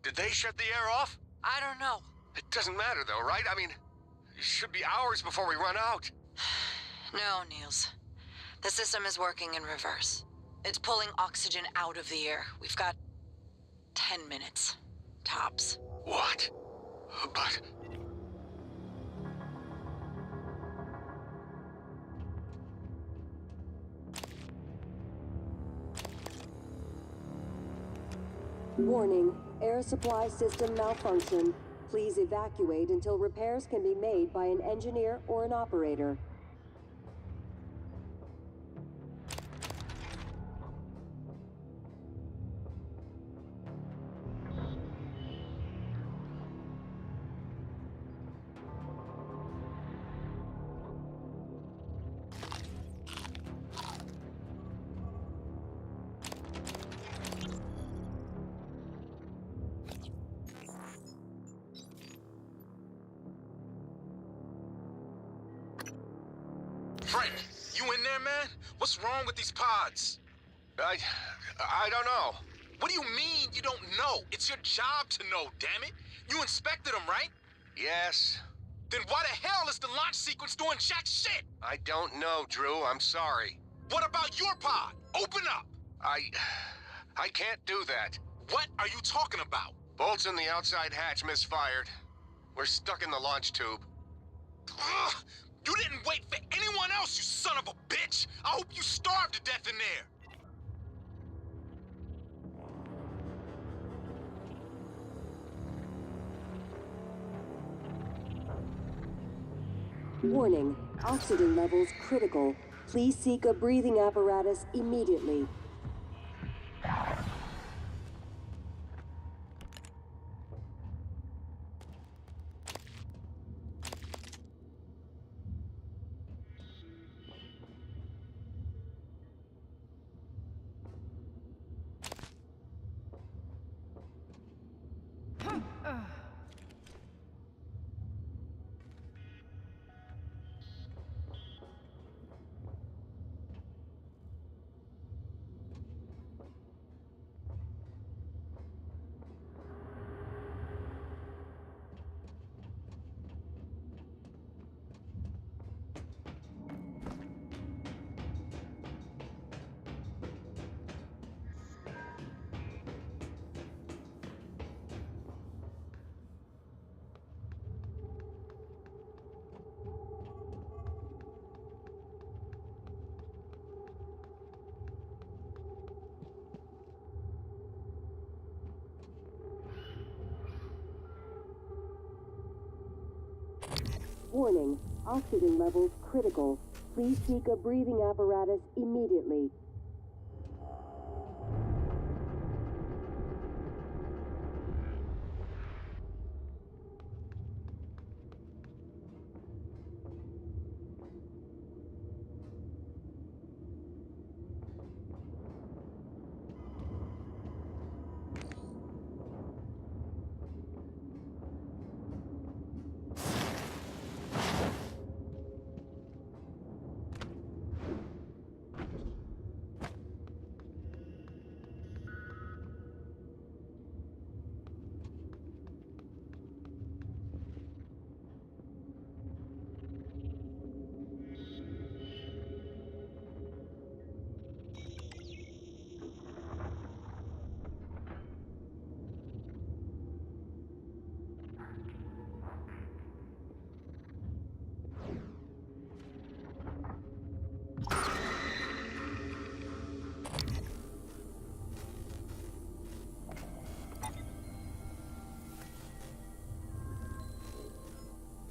Did they shut the air off? I don't know. It doesn't matter though, right? I mean, it should be hours before we run out. No, Niels. The system is working in reverse. It's pulling oxygen out of the air. We've got 10 minutes. Tops. What? But... Warning, air supply system malfunction. Please evacuate until repairs can be made by an engineer or an operator. Frank, you in there, man? What's wrong with these pods? I don't know. What do you mean you don't know? It's your job to know, damn it. You inspected them, right? Yes. Then why the hell is the launch sequence doing jack shit? I don't know, Drew. I'm sorry. What about your pod? Open up. I can't do that. What are you talking about? Bolts in the outside hatch misfired. We're stuck in the launch tube. Ugh! You didn't wait for anyone else, you son of a bitch! I hope you starve to death in there! Warning, oxygen levels critical. Please seek a breathing apparatus immediately. Warning, oxygen levels critical. Please seek a breathing apparatus immediately.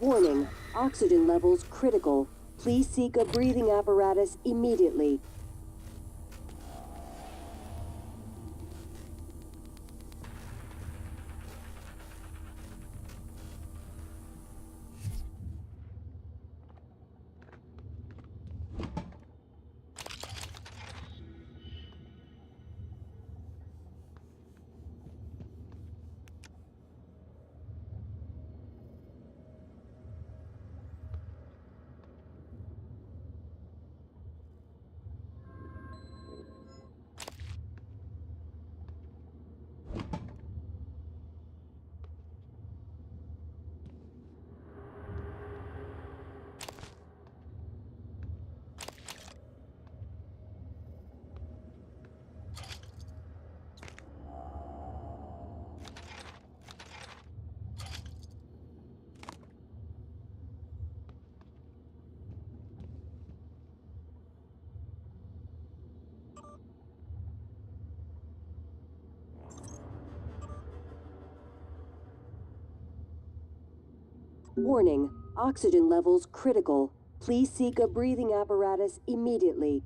Warning, oxygen levels critical. Please seek a breathing apparatus immediately. Warning, oxygen levels critical. Please seek a breathing apparatus immediately.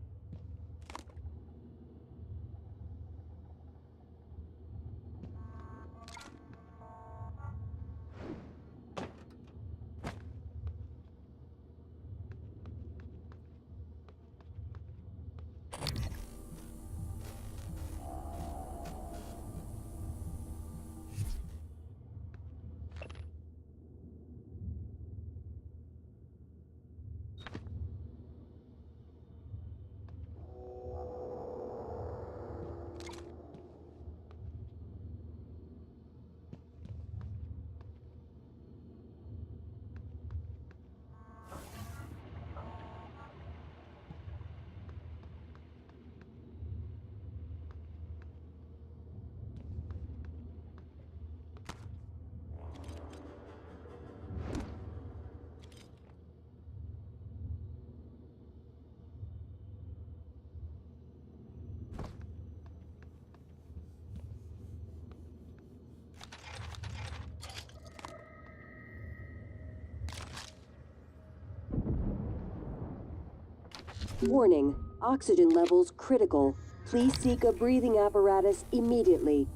Warning, oxygen levels critical. Please seek a breathing apparatus immediately.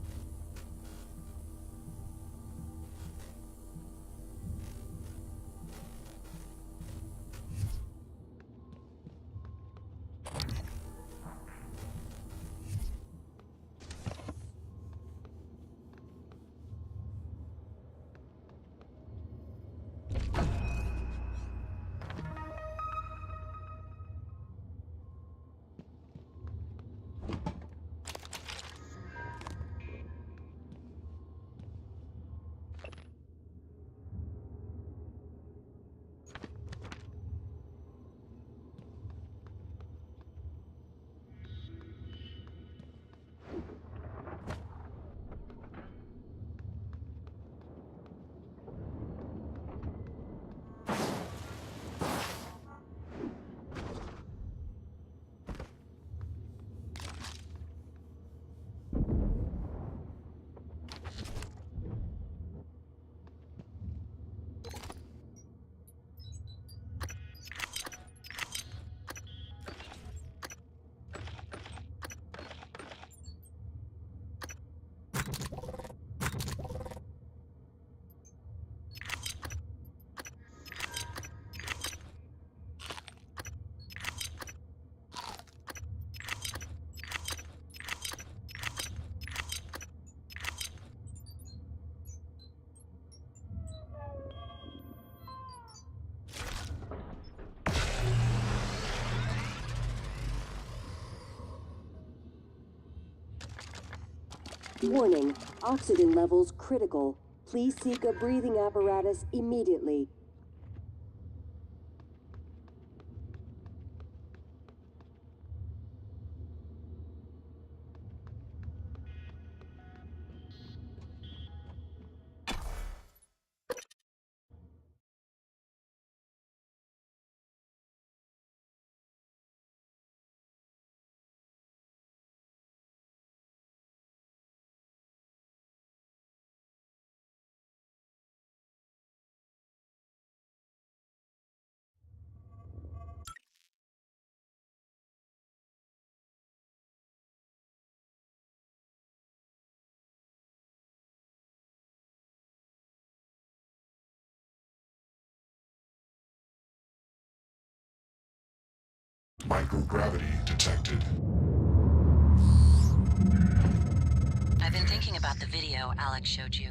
Warning, oxygen levels critical. Please seek a breathing apparatus immediately. Microgravity detected. I've been thinking about the video Alex showed you.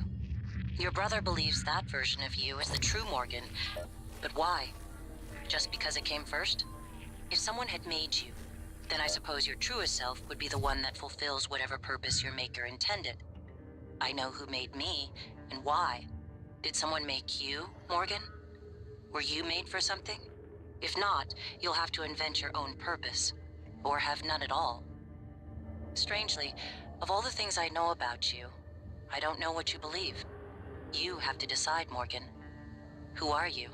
Your brother believes that version of you is the true Morgan. But why? Just because it came first? If someone had made you, then I suppose your truest self would be the one that fulfills whatever purpose your maker intended. I know who made me, and why. Did someone make you, Morgan? Were you made for something? If not, you'll have to invent your own purpose. Or have none at all. Strangely, of all the things I know about you, I don't know what you believe. You have to decide, Morgan. Who are you?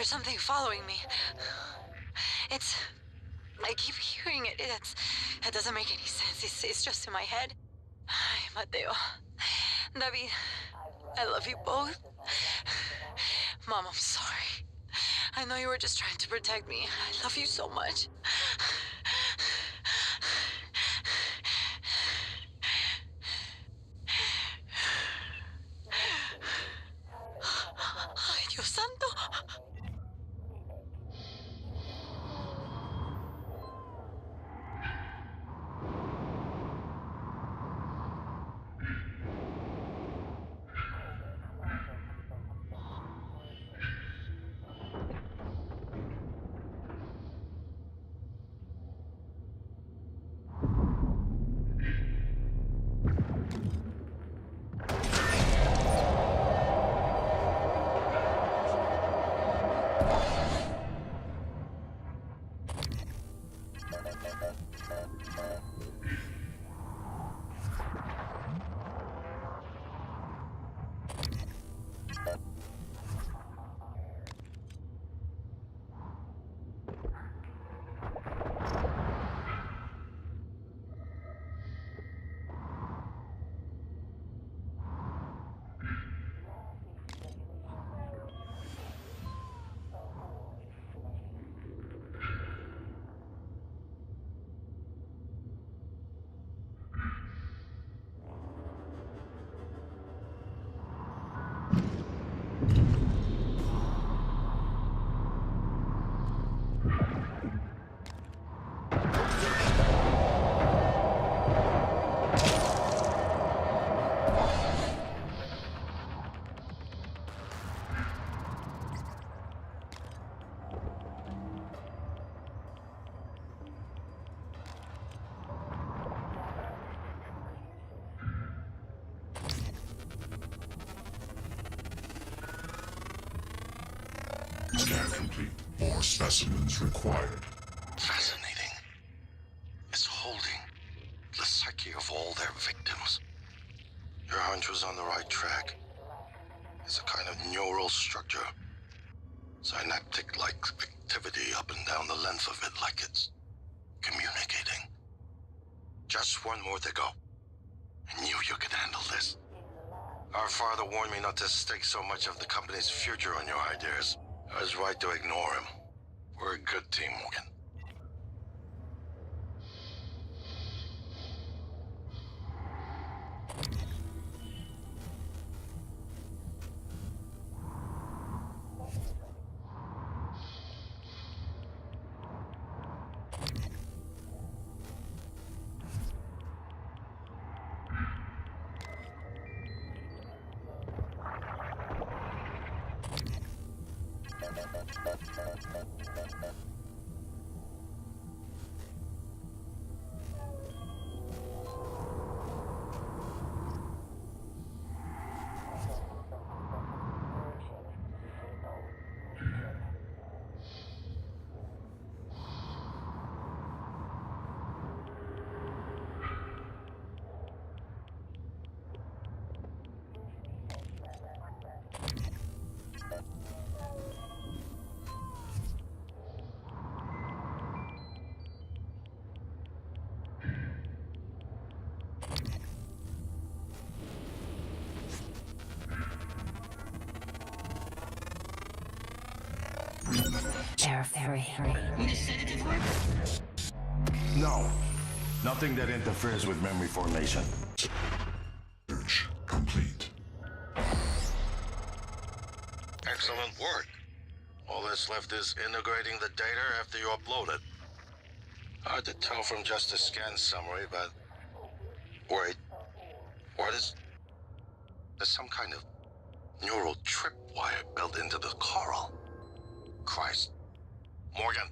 There's something following me. It's... I keep hearing it. It doesn't make any sense. It's just in my head. Ay, Mateo. David. I love you both. Mom, I'm sorry. I know you were just trying to protect me. I love you so much. Ay, Dios santo. Scan complete. More specimens required. Fascinating. It's holding the psyche of all their victims. Your hunch was on the right track. It's a kind of neural structure. Synaptic-like activity up and down the length of it, like it's communicating. Just one more to go. I knew you could handle this. Our father warned me not to stake so much of the company's future on your ideas. I was right to ignore him. We're a good team, Morgan. No. Nothing that interferes with memory formation. Search complete. Excellent work. All that's left is integrating the data after you upload it. Hard to tell from just a scan summary, but... Wait. What is... There's some kind of neural tripwire built into the coral. Christ. Morgan,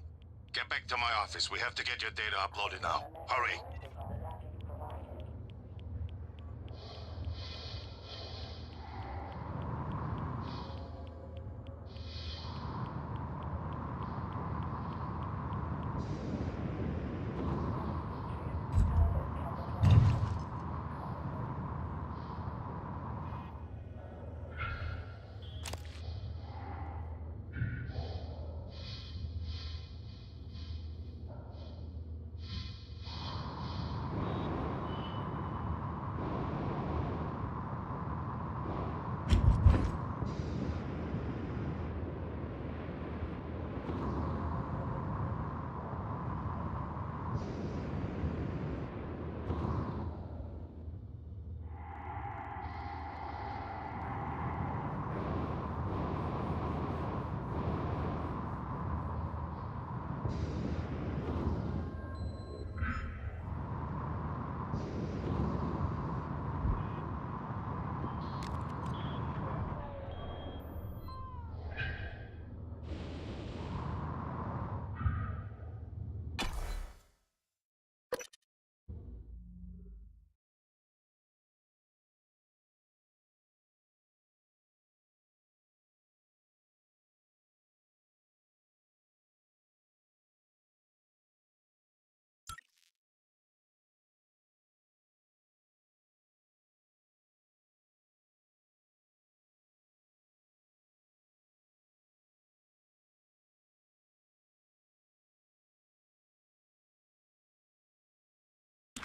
get back to my office. We have to get your data uploaded now. Hurry.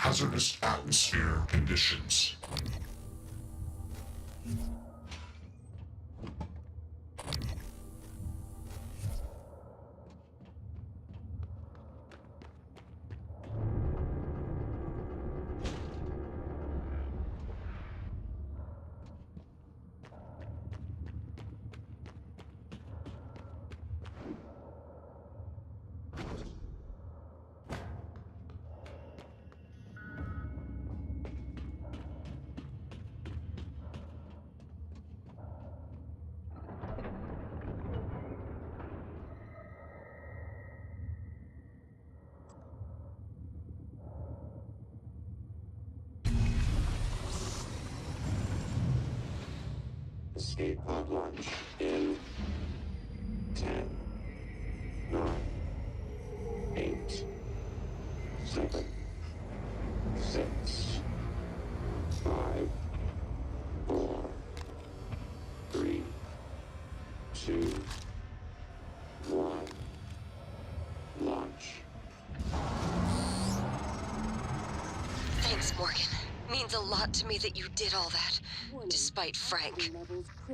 hazardous atmosphere conditions. Escape pod launch in 10, 9, 8, 7, 6, 5, 4, 3, 2, 1, launch. Thanks, Morgan. Means a lot to me that you did all that, despite Frank.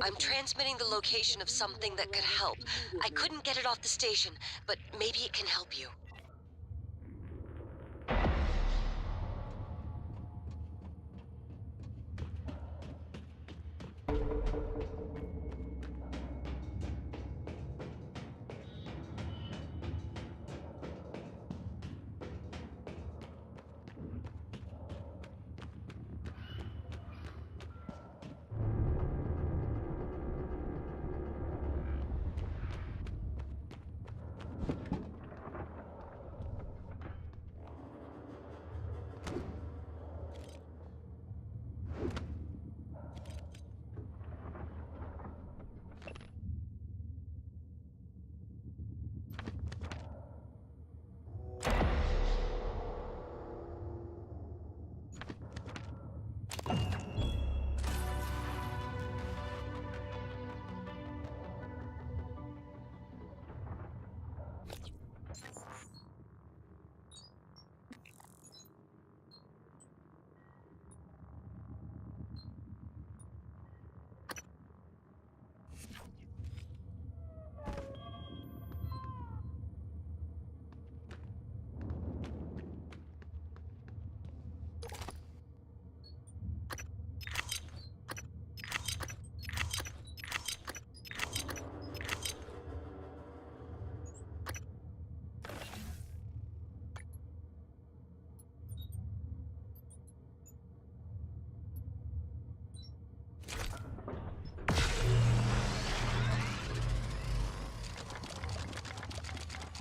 I'm transmitting the location of something that could help. I couldn't get it off the station, but maybe it can help you.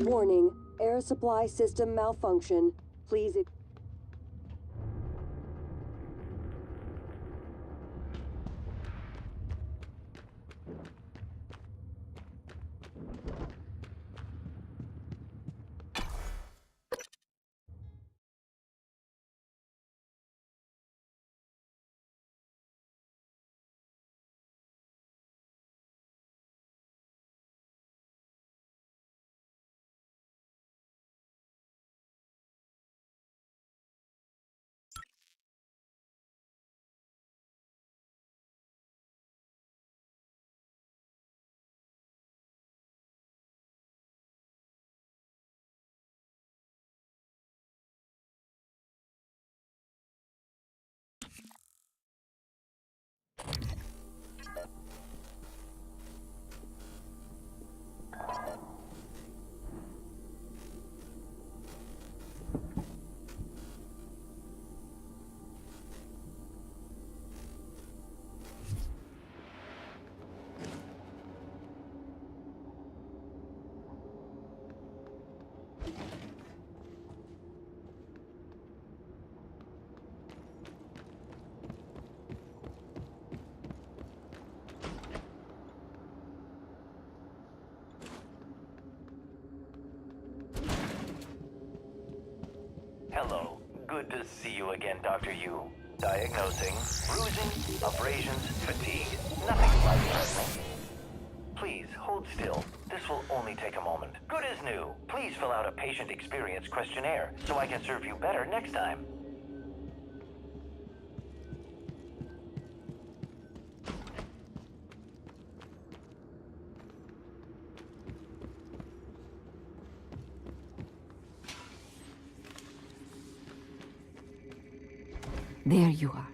Warning, air supply system malfunction. Please... Hello. Good to see you again, Dr. Yu. Diagnosing, bruising, abrasions, fatigue. Nothing life-threatening. Please, hold still. This will only take a moment. Good as new. Please fill out a patient experience questionnaire so I can serve you better next time. There you are.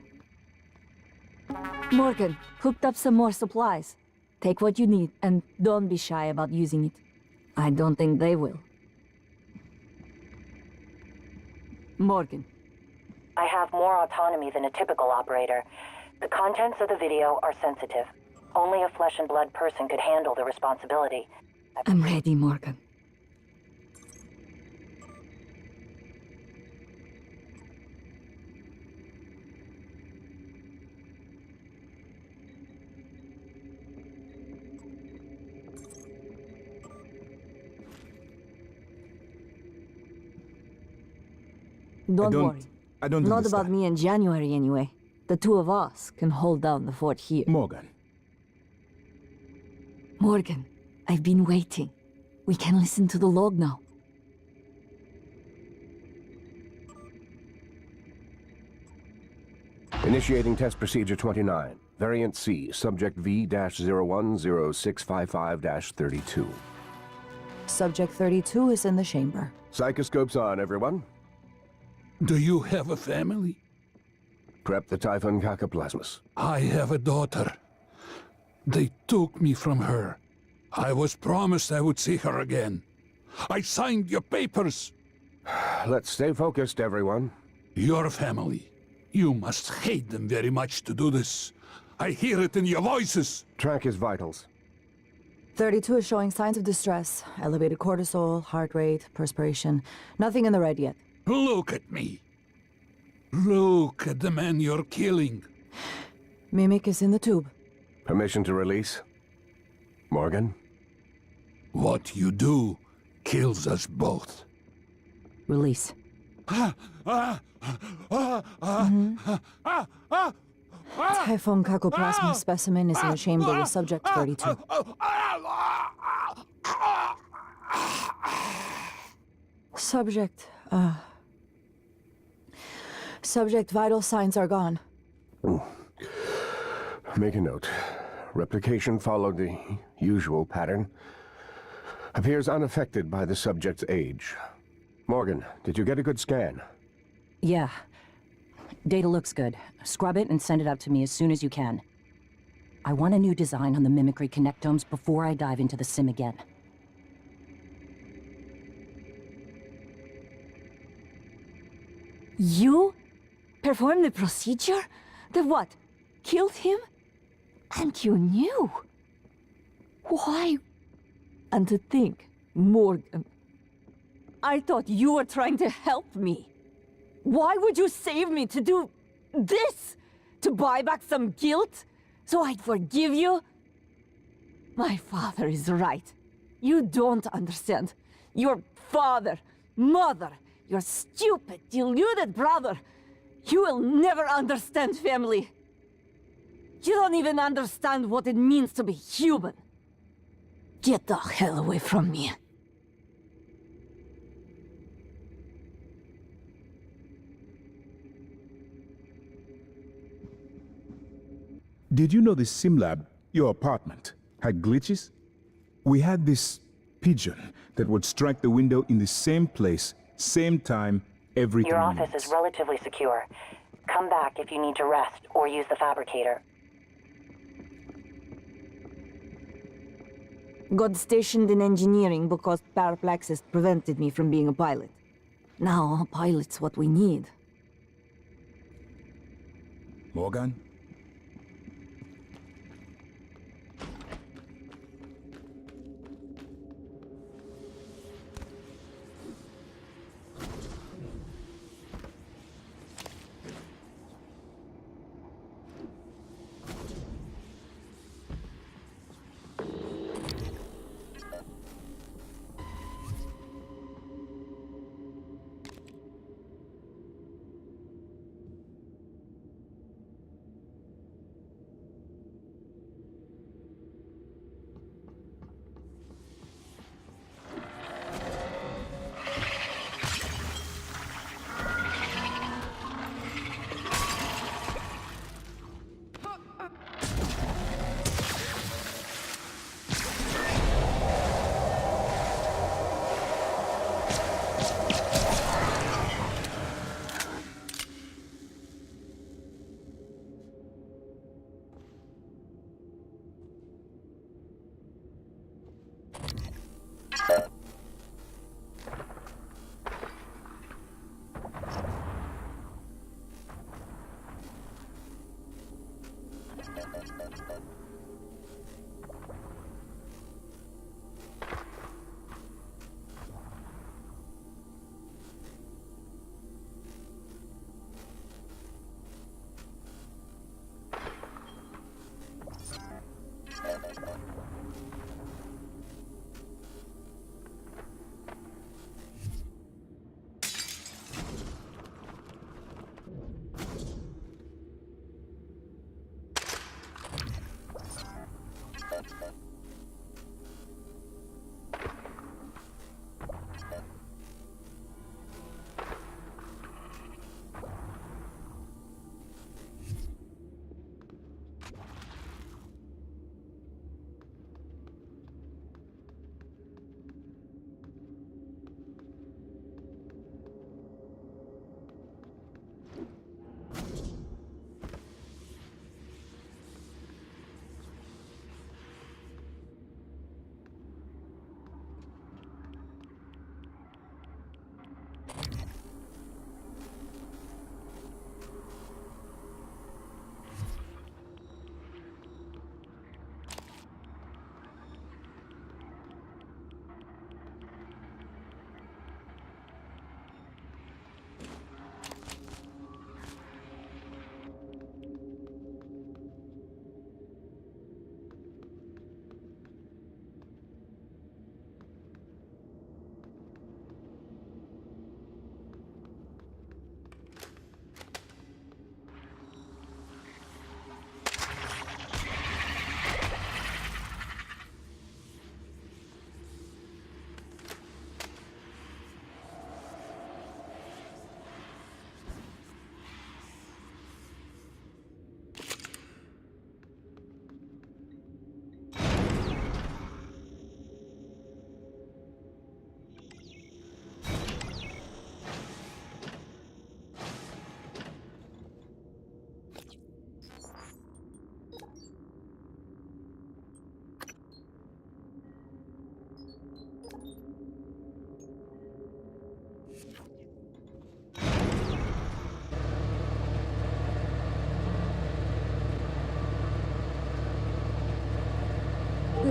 Morgan, hooked up some more supplies. Take what you need, and don't be shy about using it. I don't think they will. Morgan. I have more autonomy than a typical operator. The contents of the video are sensitive. Only a flesh and blood person could handle the responsibility. I'm ready, Morgan. Don't worry. I don't Not understand. about me in January, anyway. The two of us can hold down the fort here. Morgan. Morgan, I've been waiting. We can listen to the log now. Initiating test procedure 29. Variant C, subject V-010655-32. Subject 32 is in the chamber. Psychoscopes on, everyone. Do you have a family? Prep the Typhon Cacoplasmus. I have a daughter. They took me from her. I was promised I would see her again. I signed your papers. Let's stay focused, everyone. Your family. You must hate them very much to do this. I hear it in your voices. Track his vitals. 32 is showing signs of distress. Elevated cortisol, heart rate, perspiration. Nothing in the red yet. Look at me. Look at the man you're killing. Mimic is in the tube. Permission to release? Morgan? What you do kills us both. Release. Typhon Cacoplasma specimen is in the chamber with subject 32. Subject vital signs are gone. Make a note. Replication followed the usual pattern. Appears unaffected by the subject's age. Morgan, did you get a good scan? Yeah. Data looks good. Scrub it and send it out to me as soon as you can. I want a new design on the mimicry connectomes before I dive into the sim again. You performed the procedure? The what? Killed him? And you knew? Why? And to think, Morgan, I thought you were trying to help me. Why would you save me to do this? To buy back some guilt? So I'd forgive you? My father is right. You don't understand. Your father, mother, your stupid, deluded brother. You will never understand family. You don't even understand what it means to be human. Get the hell away from me. Did you know the SimLab, your apartment, had glitches? We had this pigeon that would strike the window in the same place, same time, every 3 Your minutes. office is relatively secure. Come back if you need to rest or use the fabricator. Got stationed in engineering because paraplaxis prevented me from being a pilot. Now, a pilot's what we need. Morgan?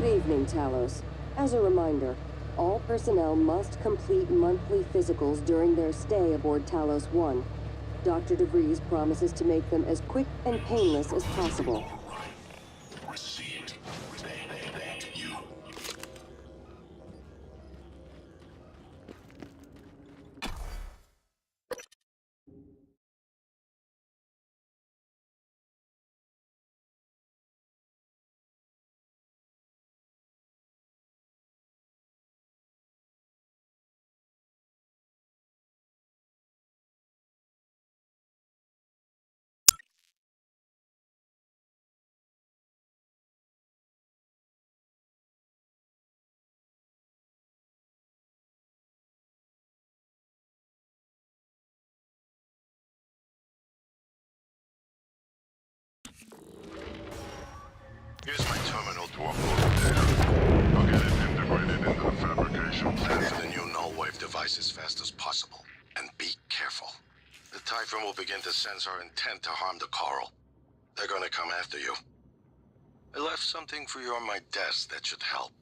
evening, Talos. As a reminder, all personnel must complete monthly physicals during their stay aboard Talos 1. Dr. DeVries promises to make them as quick and painless as possible. Received. Thank you. Here's my terminal to upload the data. I'll get it integrated into the fabrication plan for the new null wave device as fast as possible. And be careful. The Typhon will begin to sense our intent to harm the Coral. They're gonna come after you. I left something for you on my desk that should help.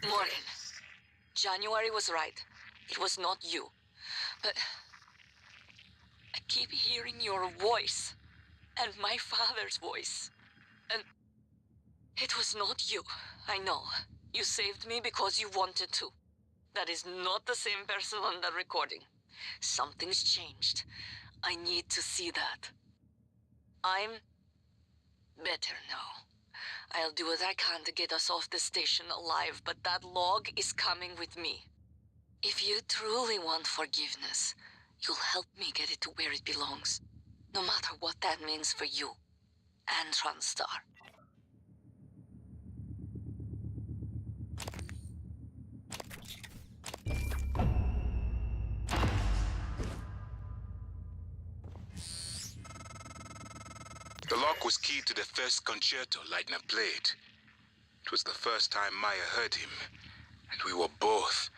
Morgan, January was right. It was not you. But I keep hearing your voice and my father's voice. And it was not you. I know. You saved me because you wanted to. That is not the same person on the recording. Something's changed. I need to see that. I'm better now. I'll do what I can to get us off the station alive, but that log is coming with me. If you truly want forgiveness, you'll help me get it to where it belongs. No matter what that means for you and TranStar. The lock was keyed to the first concerto Leitner played. It was the first time Maya heard him, and we were both.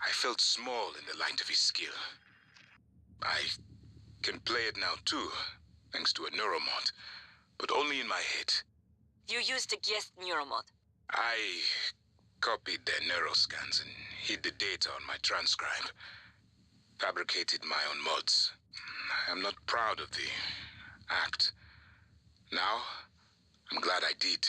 I felt small in the light of his skill. I can play it now too, thanks to a neuromod, but only in my head. You used a guest neuromod. I copied their neuroscans and hid the data on my transcribe. Fabricated my own mods. I'm not proud of the act. Now, I'm glad I did.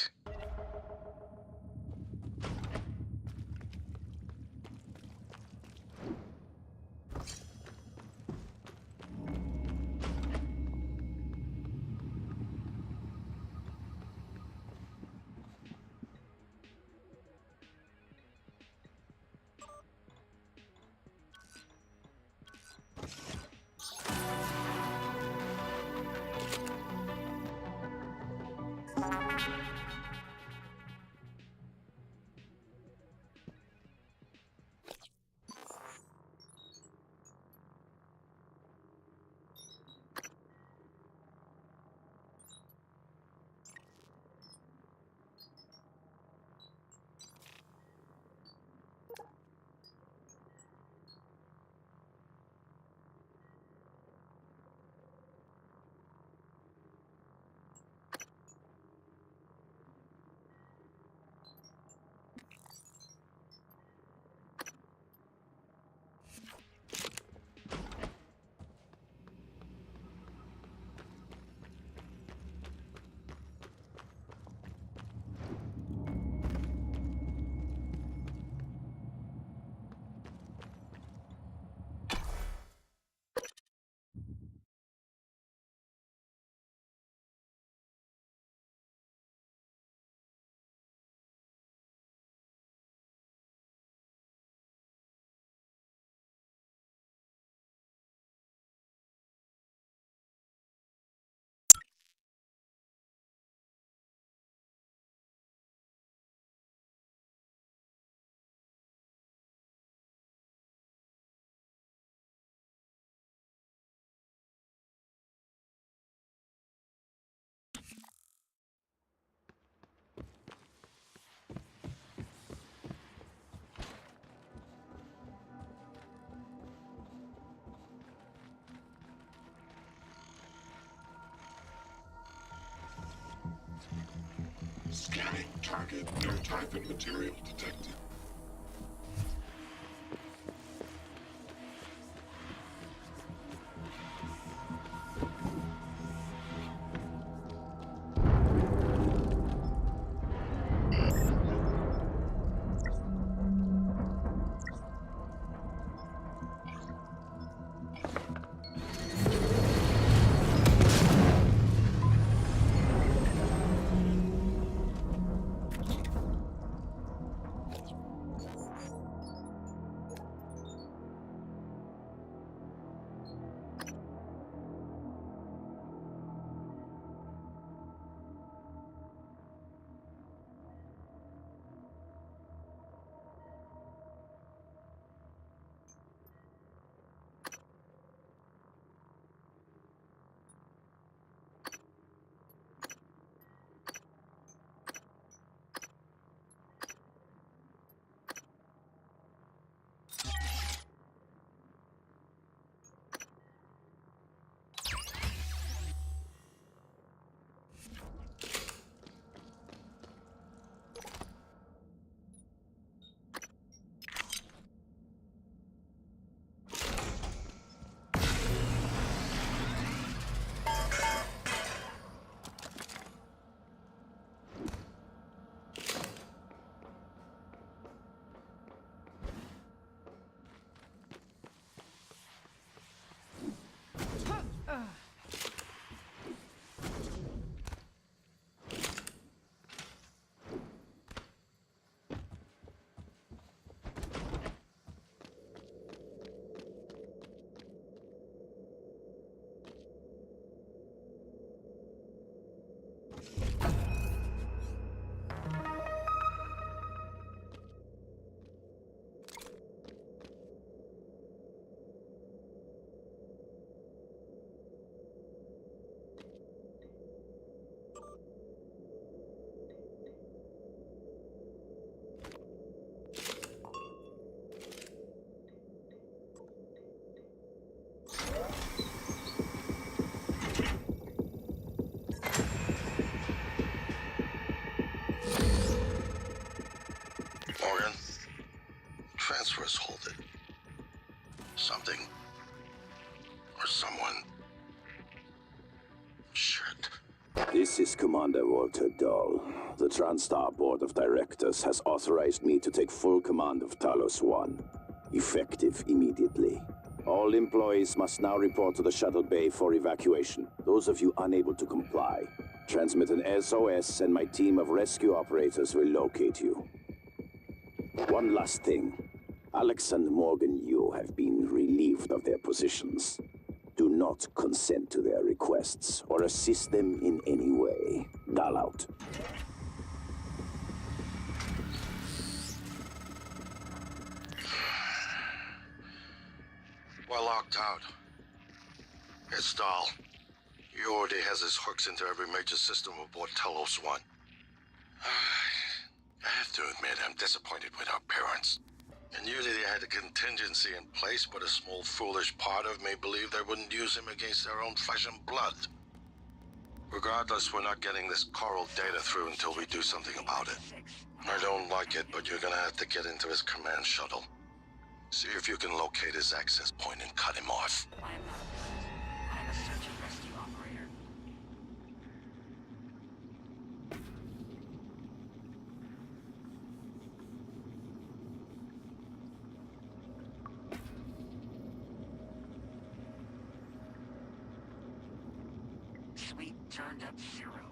Scanning target. No Typhon material detected. Morgan, transfers hold it. Something or someone. Shit. This is Commander Walter Dahl. The TranStar Board of Directors has authorized me to take full command of Talos 1, effective immediately. All employees must now report to the shuttle bay for evacuation. Those of you unable to comply, transmit an SOS and my team of rescue operators will locate you. One last thing. Alex and Morgan Yu have been relieved of their positions. Do not consent to their requests or assist them in any way. Dahl out. We're locked out. It's Dahl. He already has his hooks into every major system aboard Talos 1. I have to admit, I'm disappointed with our parents. I knew that he had a contingency in place, but a small foolish part of me believed they wouldn't use him against their own flesh and blood. Regardless, we're not getting this Coral data through until we do something about it. I don't like it, but you're gonna have to get into his command shuttle. See if you can locate his access point and cut him off. I am a search and rescue operator. Sweet turned up 0.